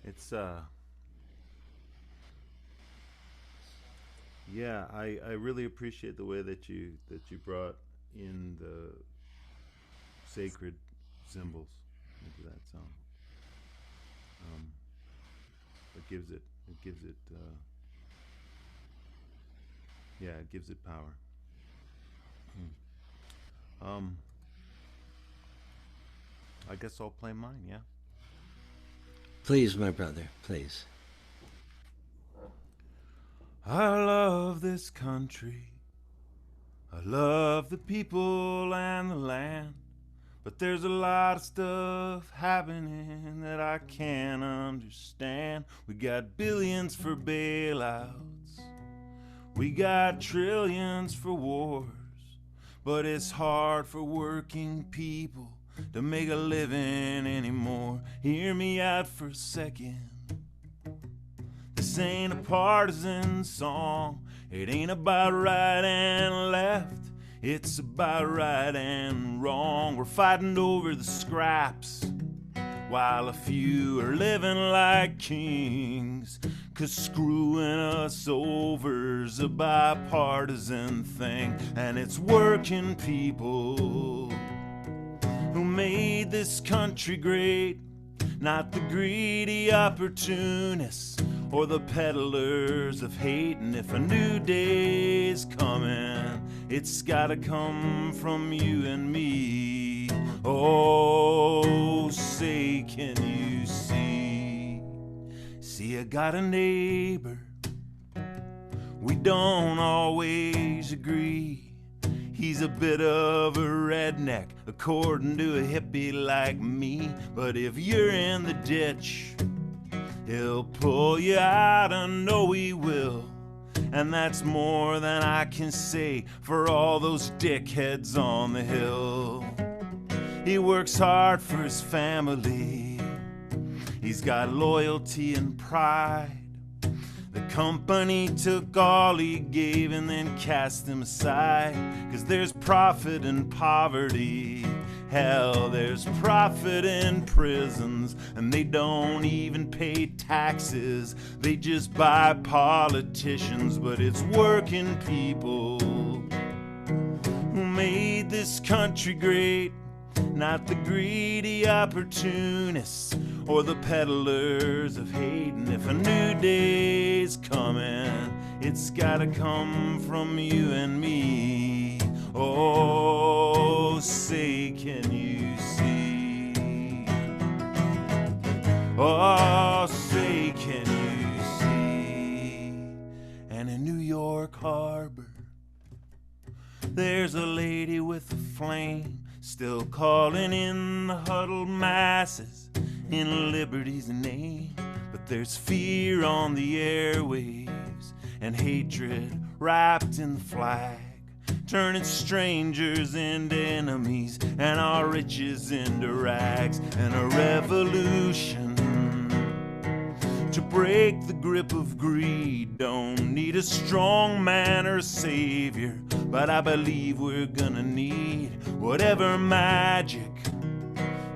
It's yeah, I really appreciate the way that you brought in the sacred symbols into that song. It gives it yeah, it gives it power. I guess I'll play mine, yeah. Please, my brother, please. I love this country. I love the people and the land. But there's a lot of stuff happening that I can't understand. We got billions for bailouts. We got trillions for wars. But it's hard for working people to make a living anymore. Hear me out for a second. This ain't a partisan song. It ain't about right and left. It's about right and wrong. We're fighting over the scraps while a few are living like kings. 'Cause screwing us over's a bipartisan thing. And it's working people who made this country great, not the greedy opportunists or the peddlers of hate. And if a new day's coming, it's gotta come from you and me. Oh, say, can you see? See, I got a neighbor, we don't always agree. He's a bit of a redneck, according to a hippie like me. But if you're in the ditch, he'll pull you out, I know he will. And that's more than I can say for all those dickheads on the hill. He works hard for his family. He's got loyalty and pride. The company took all he gave and then cast him aside. 'Cause there's profit in poverty. Hell, there's profit in prisons. And they don't even pay taxes. They just buy politicians. But it's working people who made this country great, not the greedy opportunists or the peddlers of hate. And if a new day's coming, it's gotta come from you and me. Oh, say, can you see? Oh, say, can you see? And in New York Harbor, there's a lady with a flame, still calling in the huddled masses in liberty's name. But there's fear on the airwaves and hatred wrapped in the flag, turning strangers into enemies and our riches into rags. And a revolution to break the grip of greed. Don't need a strong man or savior, but I believe we're gonna need whatever magic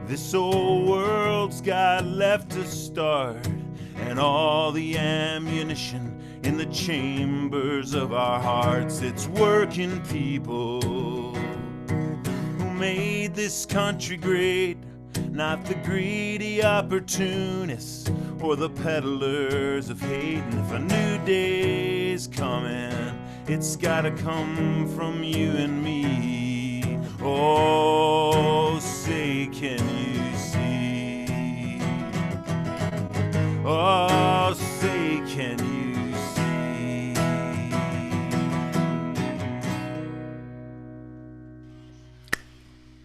this old world's got left to start, and all the ammunition in the chambers of our hearts. It's working people who made this country great, not the greedy opportunists or the peddlers of hate. And if a new day's coming, it's gotta come from you and me. Oh, say can you see? Oh, say can you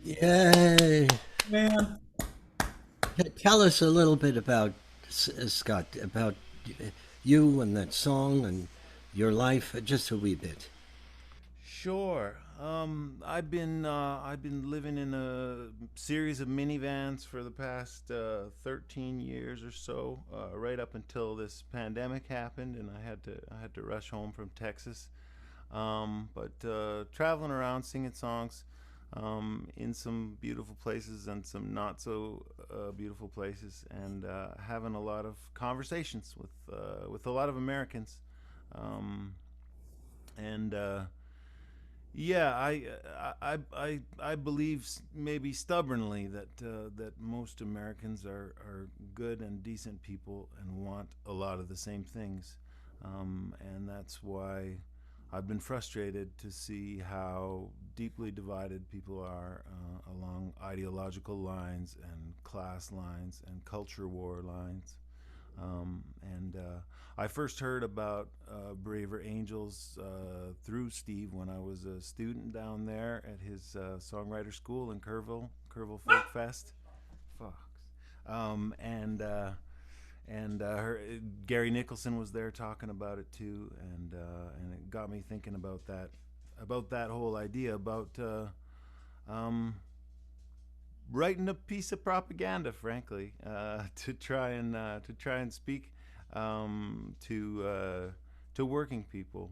see? Yay! Man, Tell us a little bit about Scott, about you and that song and your life, just a wee bit. Sure. I've been living in a series of minivans for the past 13 years or so, right up until this pandemic happened, and I had to rush home from Texas. But traveling around singing songs in some beautiful places and some not so beautiful places, and having a lot of conversations with a lot of Americans, and yeah, I believe maybe stubbornly that most Americans are good and decent people and want a lot of the same things, and that's why I've been frustrated to see how deeply divided people are along ideological lines and class lines and culture war lines. And I first heard about Braver Angels through Steve when I was a student down there at his songwriter school in Kerrville Folk Fest. Fox. Gary Nicholson was there talking about it too, and it got me thinking about that whole idea about writing a piece of propaganda, frankly, to try and speak to working people.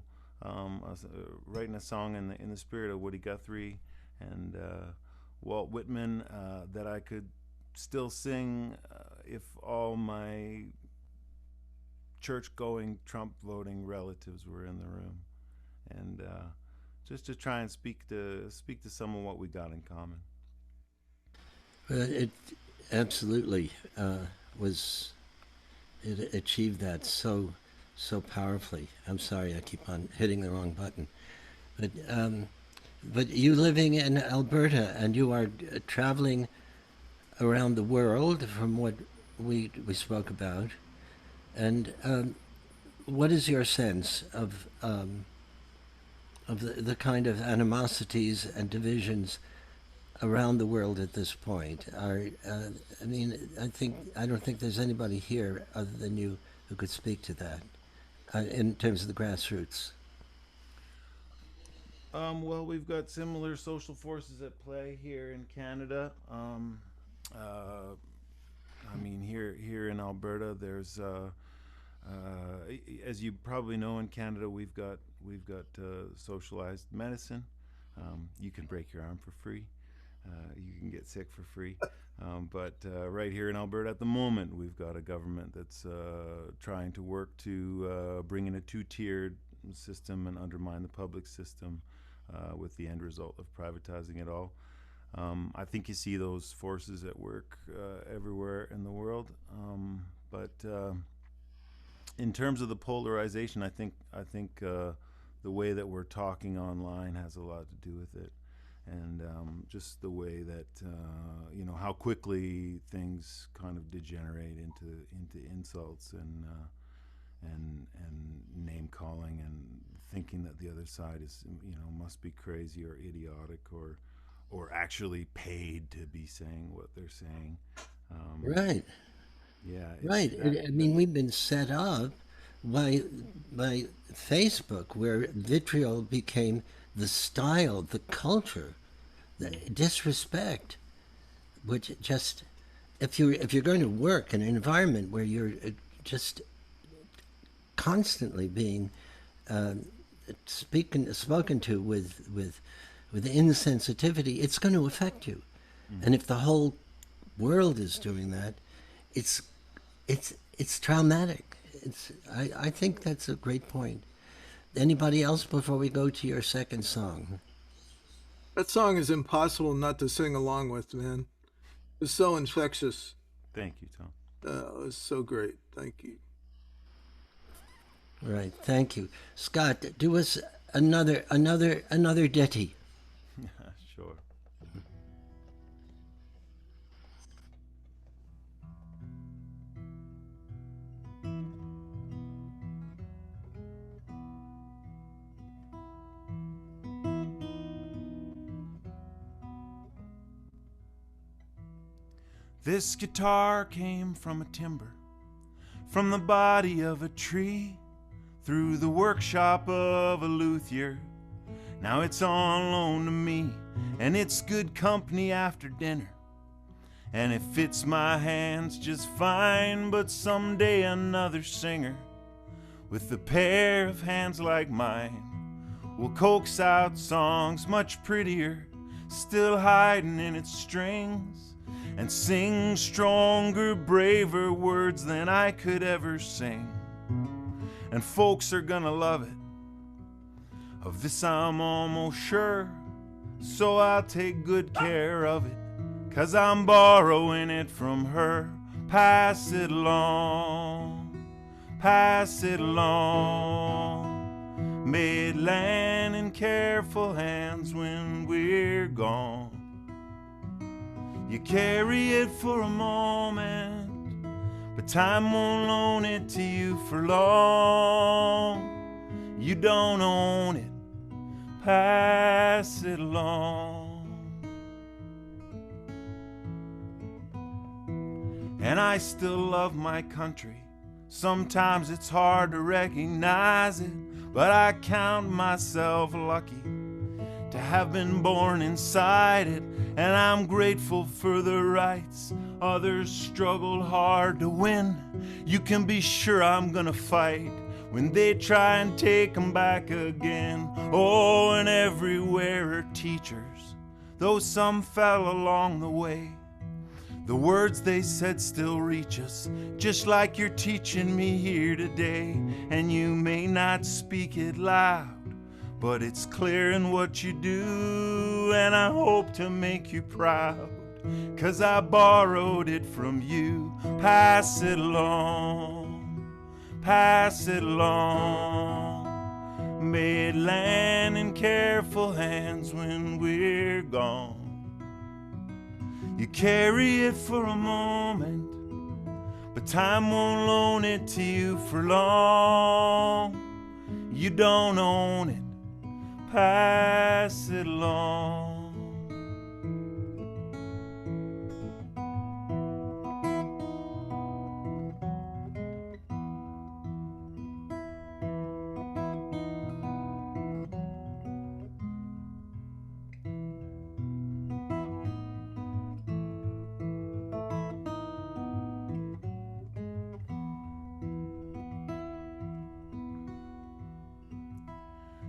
Writing a song in the spirit of Woody Guthrie and Walt Whitman that I could still sing if all my church-going, Trump-voting relatives were in the room, and just to try and speak to some of what we got in common. It absolutely was. It achieved that so powerfully. I'm sorry, I keep on hitting the wrong button, but you living in Alberta and you are traveling around the world, from what we spoke about, and what is your sense of the kind of animosities and divisions around the world at this point? I mean, I don't think there's anybody here other than you who could speak to that in terms of the grassroots. Well, we've got similar social forces at play here in Canada. I mean, here in Alberta, there's as you probably know, in Canada, we've got socialized medicine. You can break your arm for free. You can get sick for free. But right here in Alberta at the moment, we've got a government that's trying to work to bring in a two-tiered system and undermine the public system, with the end result of privatizing it all. I think you see those forces at work everywhere in the world. But in terms of the polarization, I think the way that we're talking online has a lot to do with it, and just the way that how quickly things kind of degenerate into insults and name calling and thinking that the other side is must be crazy or idiotic or actually paid to be saying what they're saying. Right. Yeah. Right. I mean, we've been set up by Facebook, where vitriol became the style, the culture, the disrespect, which just if you're going to work in an environment where you're just constantly being spoken to with insensitivity, it's going to affect you. And if the whole world is doing that, it's it's traumatic. I think that's a great point. Anybody else before we go to your second song? That song is impossible not to sing along with, man. It's so infectious. Thank you, Tom. It was so great. Thank you. Right. Thank you, Scott. Do us another ditty. Sure. This guitar came from a timber, from the body of a tree, through the workshop of a luthier. Now it's on loan to me, and it's good company after dinner. And it fits my hands just fine, but someday another singer with a pair of hands like mine will coax out songs much prettier, still hiding in its strings, and sing stronger, braver words than I could ever sing. And folks are gonna love it. Of this I'm almost sure, so I'll take good care of it, 'cause I'm borrowing it from her. Pass it along, pass it along. May it land in careful hands when we're gone. You carry it for a moment, but time won't loan it to you for long. You don't own it, pass it along. And I still love my country. Sometimes it's hard to recognize it, but I count myself lucky to have been born inside it. And I'm grateful for the rights others struggled hard to win. You can be sure I'm gonna fight when they try and take them back again. Oh, and everywhere are teachers, though some fell along the way. The words they said still reach us, just like you're teaching me here today. And you may not speak it loud, but it's clear in what you do, and I hope to make you proud, 'cause I borrowed it from you. Pass it along, pass it along. May it land in careful hands when we're gone. You carry it for a moment, but time won't loan it to you for long. You don't own it, pass it along.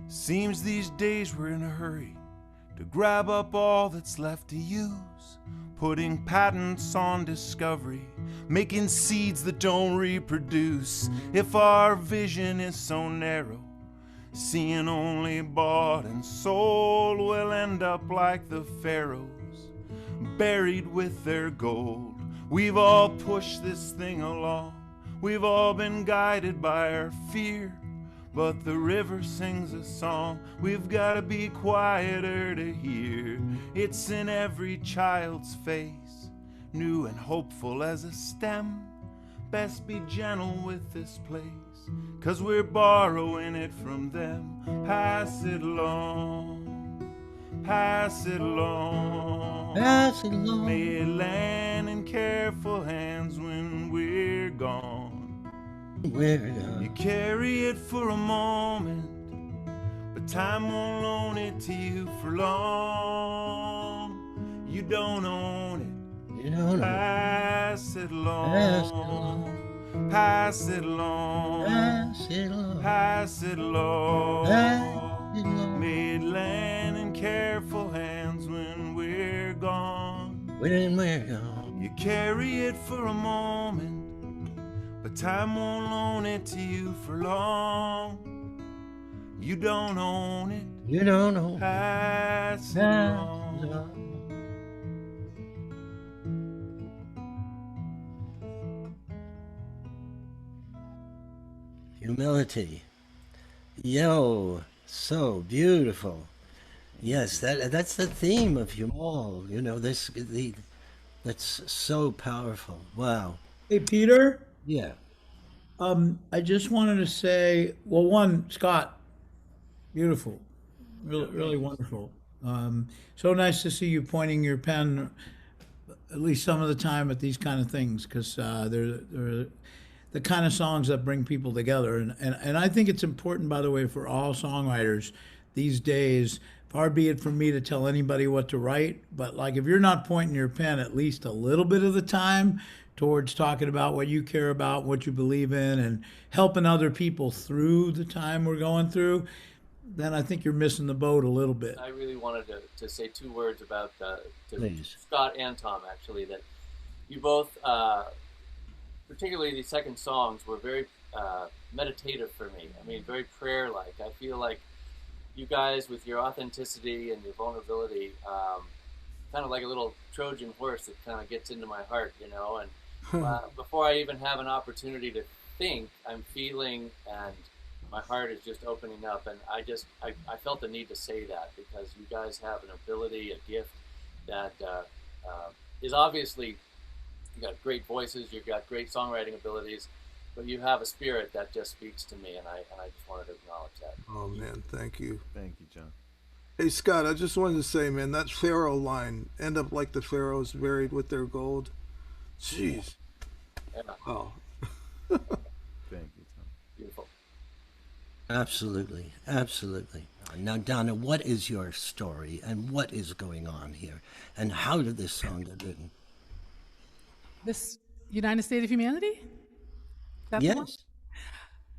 Seems these days we're in a hurry to grab up all that's left to use, putting patents on discovery, making seeds that don't reproduce. If our vision is so narrow, seeing only bought and sold, we'll end up like the pharaohs, buried with their gold. We've all pushed this thing along, we've all been guided by our fear, but the river sings a song we've gotta be quieter to hear. It's in every child's face, new and hopeful as a stem. Best be gentle with this place, 'cause we're borrowing it from them. Pass it along, pass it along. Pass it along. May it land in careful hands when we're gone. You carry it for a moment, but time won't loan it to you for long. You don't own it, You don't know. pass it along, Pass it along. pass it along. Pass it pass it pass along. it along. Made land in careful hands when we're gone. When we're gone. You carry it for a moment, but time won't loan it to you for long. You don't own it, You don't know. pass it Pass it along. along. Humility. Yo, so beautiful. Yes, that's the theme of you all. You know, that's so powerful. Wow. Hey, Peter. Yeah. I just wanted to say, well, one, Scott, beautiful, really, really wonderful. So nice to see you pointing your pen at least some of the time at these kind of things because they're the kind of songs that bring people together. And I think it's important, by the way, for all songwriters these days. Far be it from me to tell anybody what to write, but like if you're not pointing your pen at least a little bit of the time towards talking about what you care about, what you believe in, and helping other people through the time we're going through, then I think you're missing the boat a little bit. I really wanted to say two words about to Please. Scott and Tom, actually, that you both, particularly the second songs, were very meditative for me. I mean, very prayer-like. I feel like you guys, with your authenticity and your vulnerability, kind of like a little Trojan horse that kind of gets into my heart, you know. And before I even have an opportunity to think, I'm feeling, and my heart is just opening up. And I felt the need to say that because you guys have an ability, a gift that is obviously, you got great voices, you've got great songwriting abilities, but you have a spirit that just speaks to me, and I just wanted to acknowledge that. Oh man, thank you. Thank you, John. Hey Scott, I just wanted to say, man, that Pharaoh line, end up like the pharaohs buried with their gold. Jeez. Yeah, Oh. Thank you, Tom. beautiful. Absolutely. Absolutely. Now, Donna, what is your story and what is going on here? And how did this song get written? This United State of Humanity? That the one? Yes.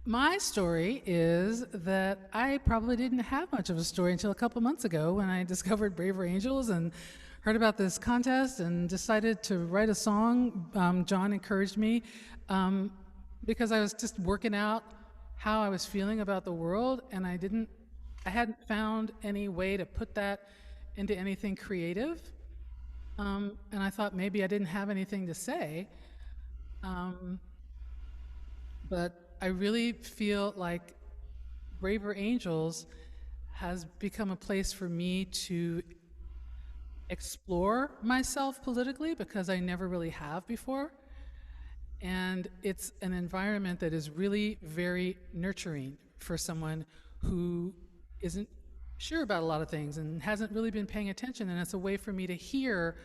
My story is that I probably didn't have much of a story until a couple months ago when I discovered Braver Angels and heard about this contest and decided to write a song. John encouraged me because I was just working out how I was feeling about the world, and I hadn't found any way to put that into anything creative. And I thought maybe I didn't have anything to say. But I really feel like Braver Angels has become a place for me to explore myself politically because I never really have before. And it's an environment that is really very nurturing for someone who isn't sure about a lot of things and hasn't really been paying attention. And it's a way for me to hear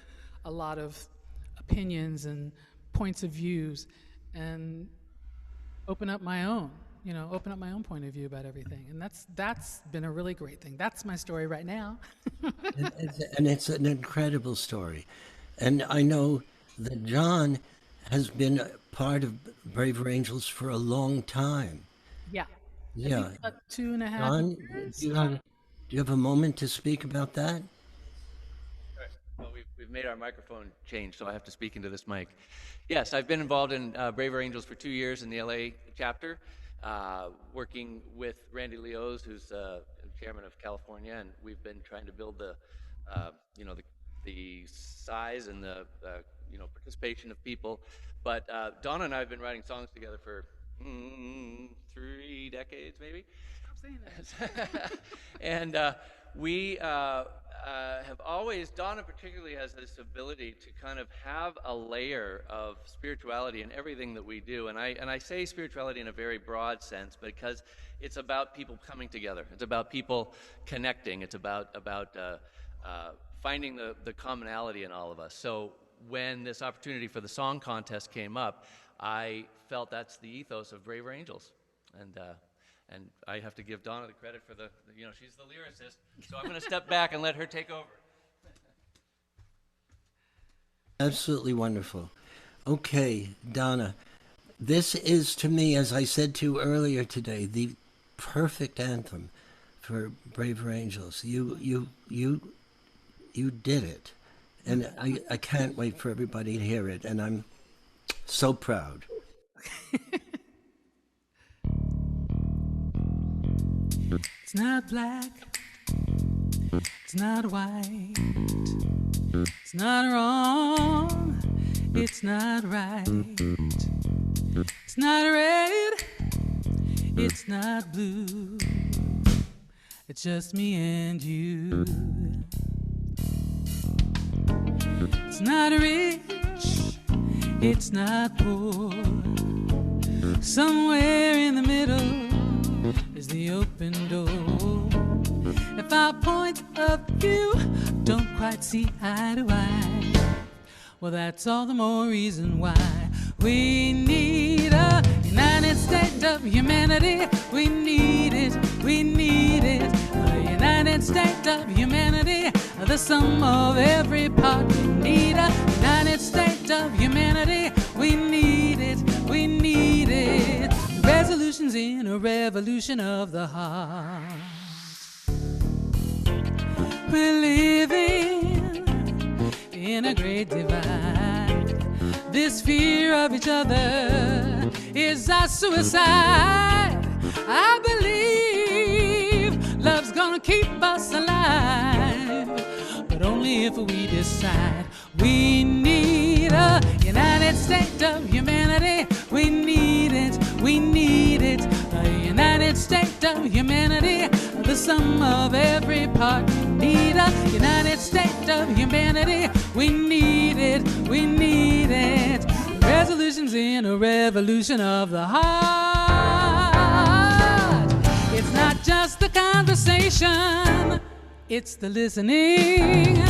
a lot of opinions and points of views and open up my own point of view about everything. And that's been a really great thing. That's my story right now. And it's an incredible story. And I know that John has been a part of Braver Angels for a long time. Yeah. I Yeah. think about 2.5 John, years. do you have a moment to speak about that? All right. Well, we've made our microphone change, so I have to speak into this mic. Yes, I've been involved in Braver Angels for 2 years in the LA chapter, working with Randy Leos, who's chairman of California, and we've been trying to build the size and the participation of people. But Donna and I have been writing songs together for 3 decades, maybe. Stop saying that. And we have always, Donna particularly has this ability to kind of have a layer of spirituality in everything that we do. And I say spirituality in a very broad sense because it's about people coming together. It's about people connecting. It's about finding the commonality in all of us. So when this opportunity for the song contest came up, I felt that's the ethos of Braver Angels. And I have to give Donna the credit for she's the lyricist. So I'm going to step back and let her take over. Absolutely wonderful. Okay, Donna, This is, to me, as I said to you earlier today, the perfect anthem for Braver Angels. You did it, and I can't wait for everybody to hear it, and I'm so proud. It's not black, it's not white, it's not wrong, it's not right, it's not red, it's not blue, it's just me and you. It's not rich, it's not poor, somewhere in the middle is the open door. If our point of view don't quite see eye to eye, well, that's all the more reason why we need a United States of humanity. We need it, we need it. A United States of humanity, the sum of every part. We need a United States of humanity. We need it, we need it. Resolutions in a revolution of the heart. We're living in a great divide. This fear of each other is our suicide. I believe love's gonna keep us alive, but only if we decide. We need a United States of humanity. We need it, we need it. A United States of humanity, the sum of every part. We need a United States of humanity. We need it, we need it. Resolutions in a revolution of the heart. It's not just the conversation, it's the listening.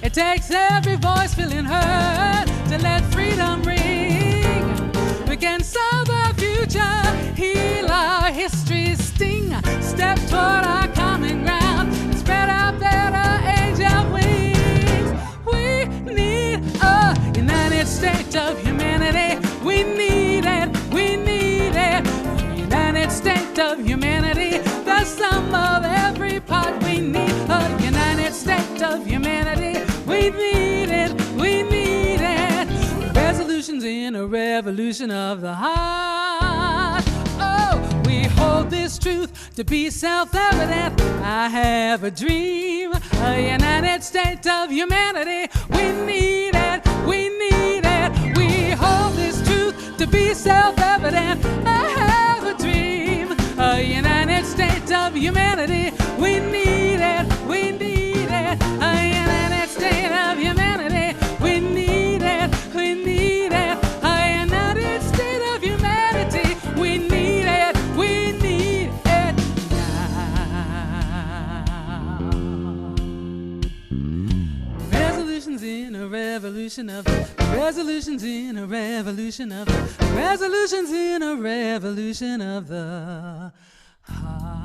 It takes every voice feeling heard to let freedom ring. We can solve our future, heal our history's sting, step toward our common ground, and spread our better angel wings. We need a United States of humanity. We need it, we need it. A United States of humanity, the sum of every part. We need a United States of humanity. We need it, we need it. Resolutions in a revolution of the heart. Oh, we hold this truth to be self-evident. I have a dream, a United States of humanity. We need it, we need it. We hold this truth to be self-evident. I have a dream, a United States of humanity. We need it, we need it. A United States of humanity. We need it, we need it. A United States of humanity. We need it, we need it now. Resolutions in a revolution of the resolutions in a revolution of the resolutions in a revolution of the heart.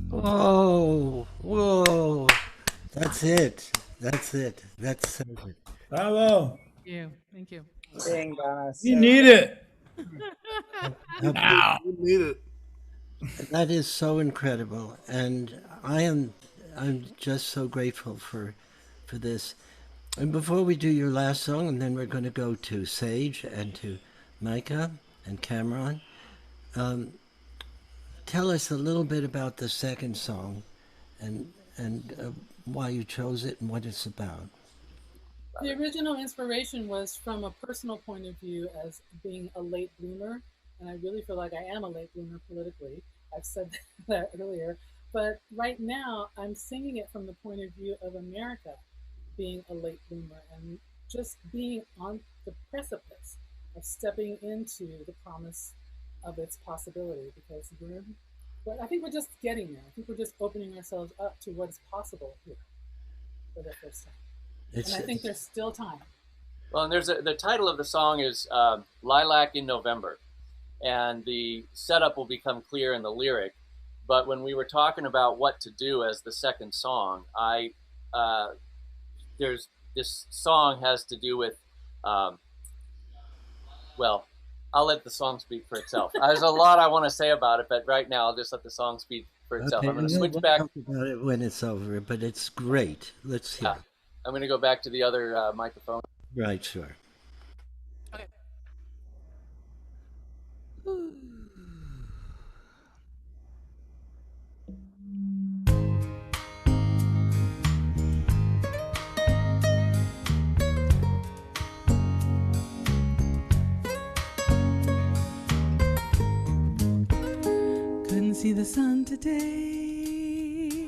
Whoa, whoa. That's it. That's it. That's it. Bravo. Thank you, thank you. Dang, Donna. You need it. You need it. That is so incredible, and I'm just so grateful for this. And before we do your last song, and then we're going to go to Sage and to Micah and Cameron. Tell us a little bit about the second song, and why you chose it and what it's about. The original inspiration was from a personal point of view as being a late bloomer, and I really feel like I am a late bloomer politically. I've said that earlier, but right now I'm singing it from the point of view of America being a late bloomer and just being on the precipice of stepping into the promise of its possibility, because I think we're just getting there. I think we're just opening ourselves up to what's possible here for the first time. And I think there's still time. Well, and the title of the song is Lilac in November, and the setup will become clear in the lyric. But when we were talking about what to do as the second song, this song has to do with Um, well, I'll let the song speak for itself. There's a lot I want to say about it, but right now I'll just let the song speak for itself. Okay, I'm going to we'll switch back. talk about it when it's over, but it's great. Let's hear it. I'm going to go back to the other microphone. Right, sure. Okay. Couldn't see the sun today.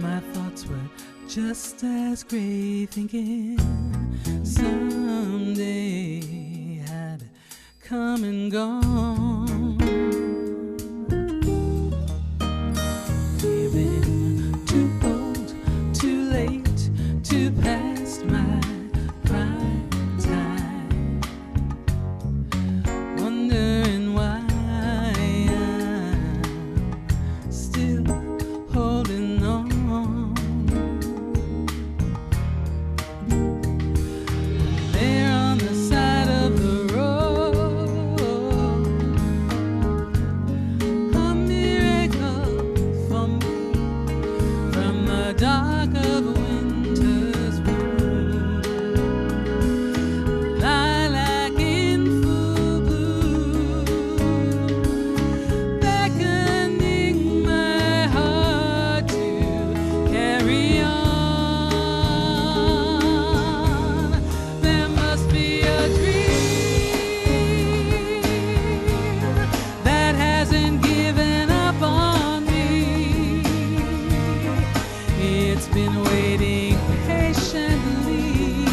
My thoughts were just as gray, thinking someday had come and gone. Feeling too old, too late, too past my prime time. Wondering why I'm still holding on. There on the side of the road, a miracle for me from the dark of winter's room. Lilac in full bloom, beckoning my heart to carry on. There must be a dream that hasn't given up on me. It's been waiting patiently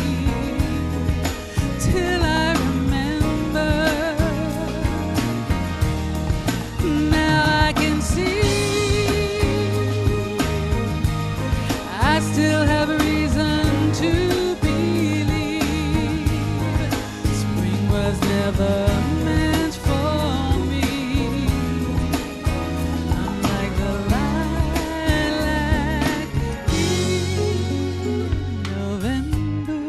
till I remember. Now I can see I still have a reason to believe spring was never meant for me. I'm like the lilac in November.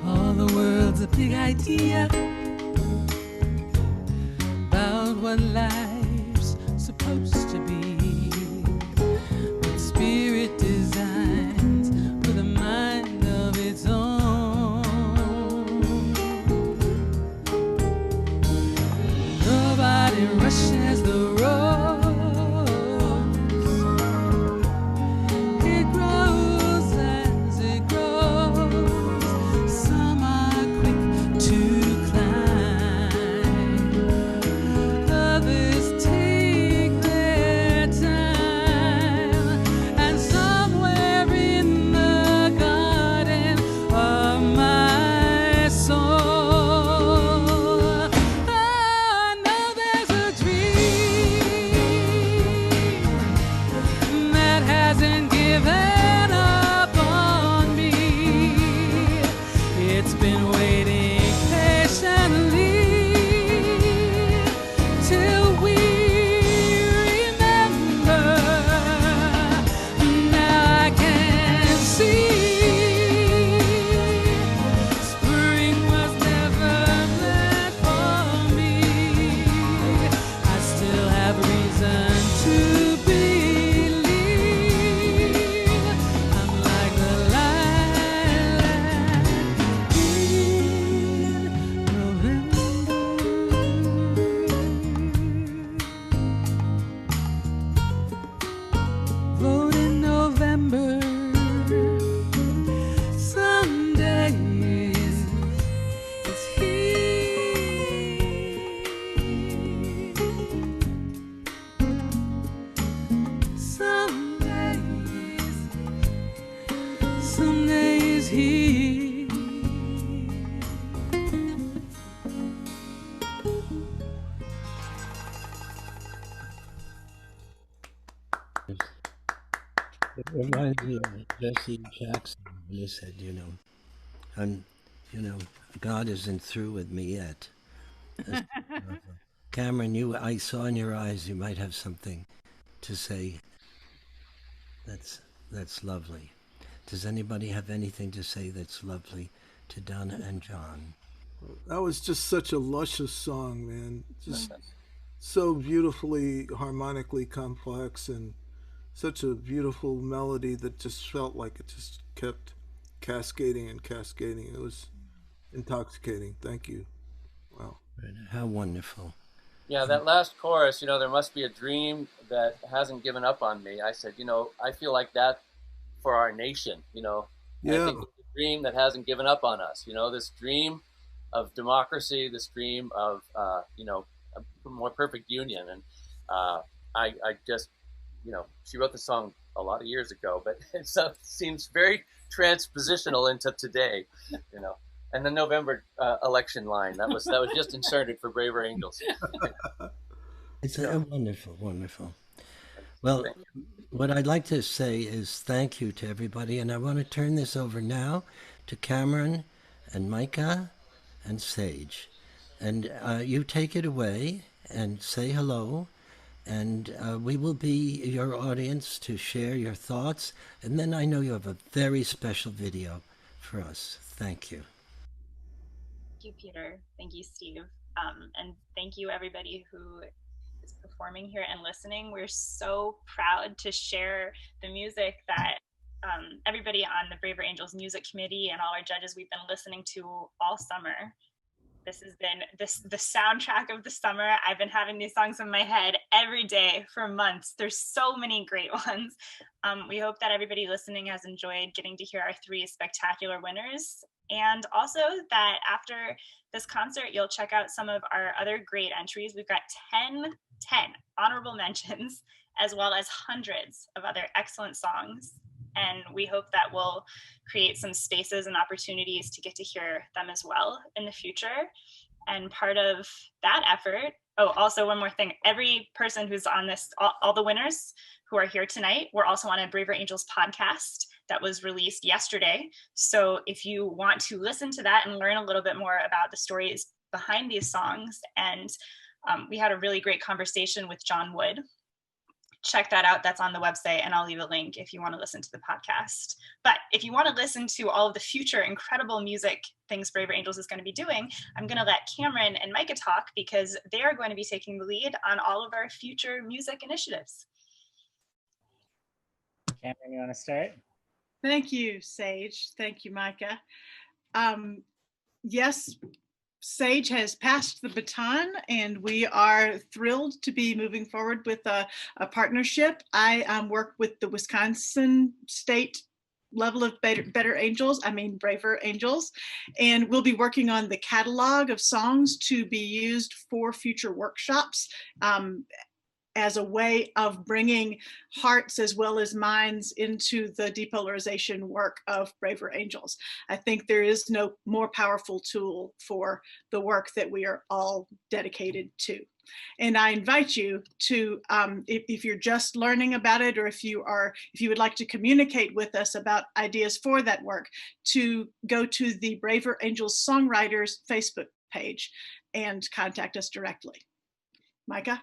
All the world's a big idea about what life's supposed to be. But spirit designs with a mind of its own. Nobody rushes the rose. It grows as it grows. Some are quick to climb. Others take their time. And somewhere in the garden of my soul, I know there's a dream that hasn't given up on me. It's been waiting patiently till we remember. Now I can see spring was never meant for me. I still have reason to believe I'm like the lilac in November. Vote in November. Someday it's here. Someday is here. It reminds me of Jesse Jackson when he said, I'm, God isn't through with me yet. Cameron, I saw in your eyes you might have something to say. That's that's lovely. Does anybody have anything to say that's lovely to Donna and John? That was just such a luscious song, man. Just so beautifully harmonically complex and such a beautiful melody that just felt like it just kept cascading and cascading. It was intoxicating. Thank you. Wow. How wonderful. Yeah, that last chorus, there must be a dream that hasn't given up on me. I said, I feel like that for our nation, And I Yeah. think it's a dream that hasn't given up on us, this dream of democracy, this dream of, a more perfect union. And I just, she wrote the song a lot of years ago, but it seems very transpositional into today, And the November election line that was just inserted for Braver Angels. It's a wonderful, wonderful. Well, what I'd like to say is thank you to everybody, and I want to turn this over now to Cameron and Micah and Sage. And you take it away and say hello, and we will be your audience to share your thoughts. And then I know you have a very special video for us. Thank you. Thank you, Peter. Thank you, Steve. And thank you, everybody who is performing here and listening. We're so proud to share the music that everybody on the Braver Angels Music Committee and all our judges we've been listening to all summer. This has been the soundtrack of the summer. I've been having these songs in my head every day for months. There's so many great ones. We hope that everybody listening has enjoyed getting to hear our 3 spectacular winners. And also that after this concert, you'll check out some of our other great entries. We've got 10 honorable mentions, as well as hundreds of other excellent songs. And we hope that we'll create some spaces and opportunities to get to hear them as well in the future. And part of that effort, also one more thing, every person who's on this, all the winners who are here tonight, we're also on a Braver Angels podcast that was released yesterday. So if you want to listen to that and learn a little bit more about the stories behind these songs, and we had a really great conversation with John Wood. Check that out. That's on the website, and I'll leave a link if you want to listen to the podcast. But if you want to listen to all of the future incredible music things Braver Angels is going to be doing, I'm going to let Cameron and Micah talk because they are going to be taking the lead on all of our future music initiatives. Cameron, you want to start? Thank you, Sage. Thank you, Micah. Yes, Sage has passed the baton, and we are thrilled to be moving forward with a partnership. I work with the Wisconsin State level of Braver Angels, and we'll be working on the catalog of songs to be used for future workshops. As a way of bringing hearts as well as minds into the depolarization work of Braver Angels. I think there is no more powerful tool for the work that we are all dedicated to. And I invite you to, if you're just learning about it, or if you would like to communicate with us about ideas for that work, to go to the Braver Angels Songwriters Facebook page and contact us directly. Micah?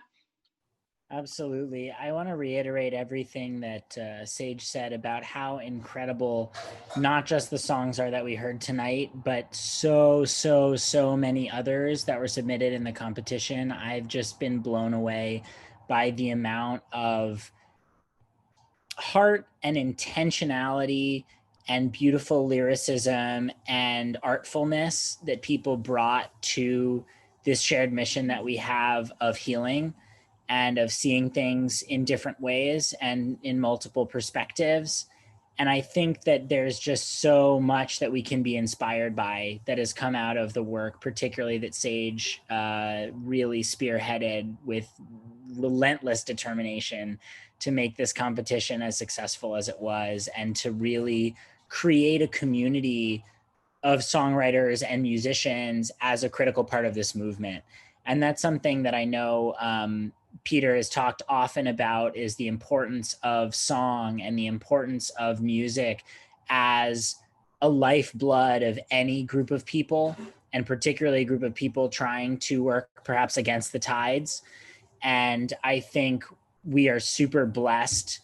Absolutely. I want to reiterate everything that Sage said about how incredible not just the songs are that we heard tonight, but so many others that were submitted in the competition. I've just been blown away by the amount of heart and intentionality and beautiful lyricism and artfulness that people brought to this shared mission that we have of healing and of seeing things in different ways and in multiple perspectives. And I think that there's just so much that we can be inspired by that has come out of the work, particularly that Sage really spearheaded with relentless determination to make this competition as successful as it was, and to really create a community of songwriters and musicians as a critical part of this movement. And that's something that I know Peter has talked often about, is the importance of song and the importance of music as a lifeblood of any group of people, and particularly a group of people trying to work perhaps against the tides. And I think we are super blessed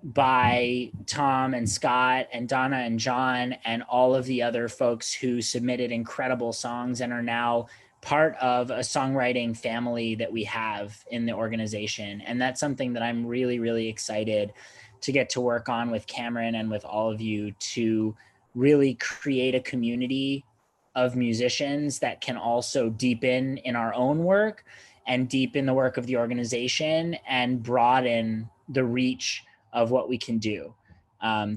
by Tom and Scott and Donna and John and all of the other folks who submitted incredible songs and are now part of a songwriting family that we have in the organization. And that's something that I'm really, really excited to get to work on with Cameron and with all of you, to really create a community of musicians that can also deepen in our own work and deepen the work of the organization and broaden the reach of what we can do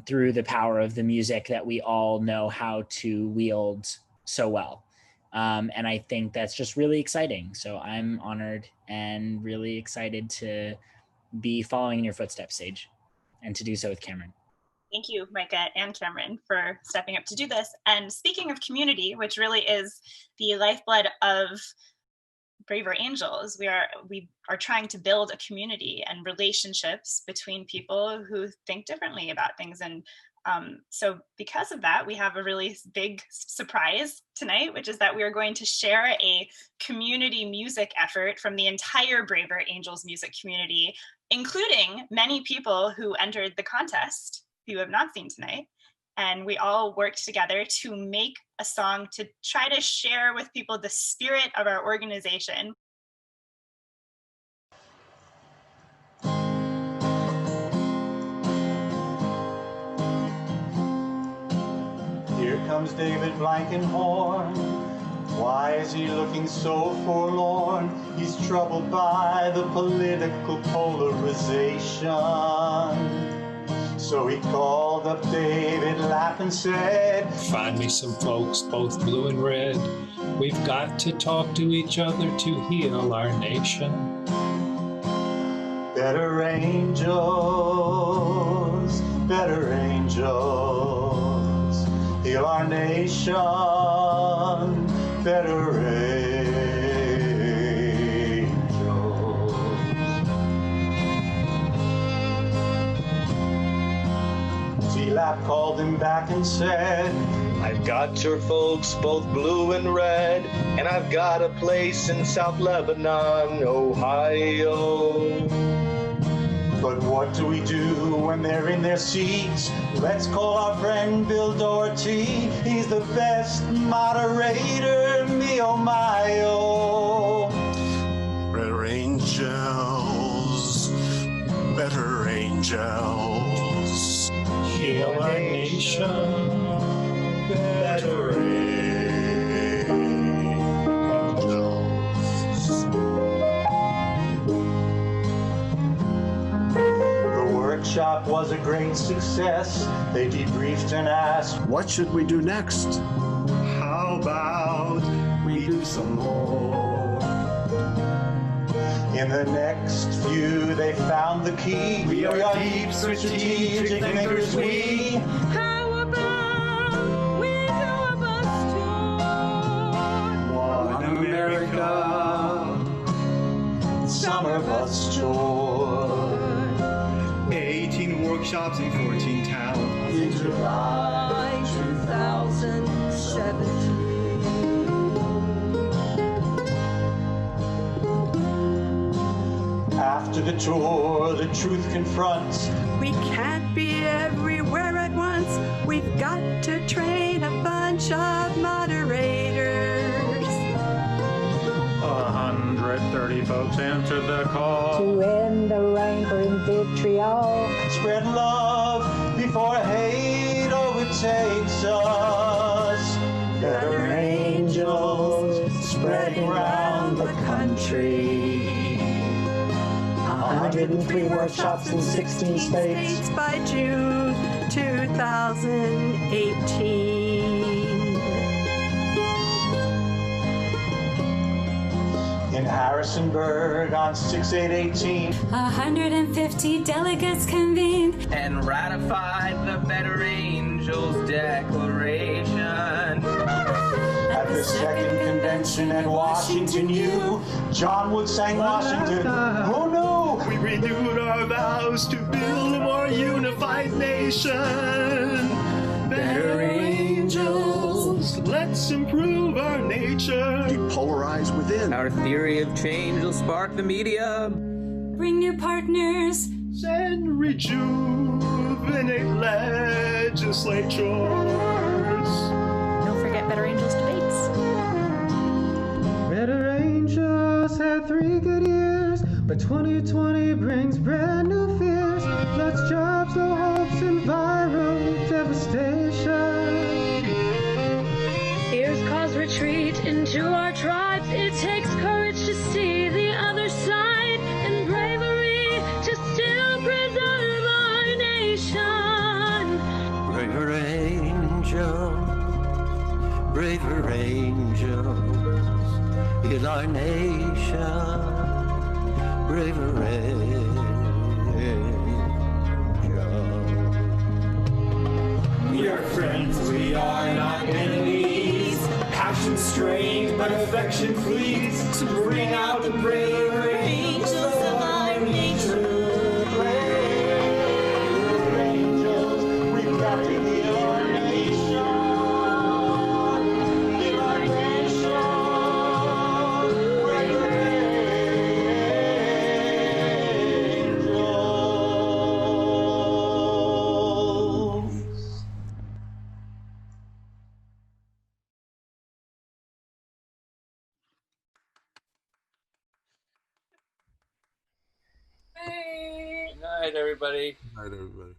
through the power of the music that we all know how to wield so well. And I think that's just really exciting. So I'm honored and really excited to be following in your footsteps, Sage, and to do so with Cameron. Thank you, Micah and Cameron, for stepping up to do this. And speaking of community, which really is the lifeblood of Braver Angels, we are trying to build a community and relationships between people who think differently about things. And so because of that, we have a really big surprise tonight, which is that we are going to share a community music effort from the entire Braver Angels music community, including many people who entered the contest who you have not seen tonight. And we all worked together to make a song to try to share with people the spirit of our organization. Here comes David Blankenhorn. Why is he looking so forlorn? He's troubled by the political polarization. So he called up David Lapp and said, find me some folks, both blue and red. We've got to talk to each other to heal our nation. Better angels, better angels, heal our nation, better angels. T-Lap called him back and said, I've got your folks both blue and red, and I've got a place in South Lebanon, Ohio. But what do we do when they're in their seats? Let's call our friend Bill Doherty. He's the best moderator, me oh my oh. Better angels, better angels, heal our nation, better angels. The workshop was a great success. They debriefed and asked, what should we do next? how about we do some more? In the next few, they found the key. We are deep strategic thinkers, we. How about we do a bus tour? One America, summer bus tour. 18 workshops in 14 towns. In July 2017. After the tour, the truth confronts. We can't be everywhere at once. We've got to train a bunch of moderators. 130 folks answered the call to end the rancor and vitriol. Spread love before hate overtakes us. Better angels spreading around the country. 103 workshops in 16 states by June 2018. In Harrisonburg on 6/8/18, 150 delegates convened and ratified the Better Angels Declaration. At the second convention at Washington U, John Wood sang Washington. Who knew? We renewed our vows to build a more unified nation. Better angels angels, let's improve our nature. Depolarize within. Our theory of change will spark the media. Bring new partners. And rejuvenate legislatures. Don't forget Better Angels debates. Better Angels had 3 good years, but 2020 brings brand new fears. Lots jobs, no hopes, and viral devastation. Fears cause retreat into our tribes. It takes courage to see the other side and bravery to still preserve our nation. Braver angels in our nation. Braver angels. We are friends, we are not enemies. Passion strained, but affection pleads to bring out the braver angels of our nature. Braver angels, we've got to heal our nation. Heal our nation. Braver angels. Good night, everybody. Good night, everybody.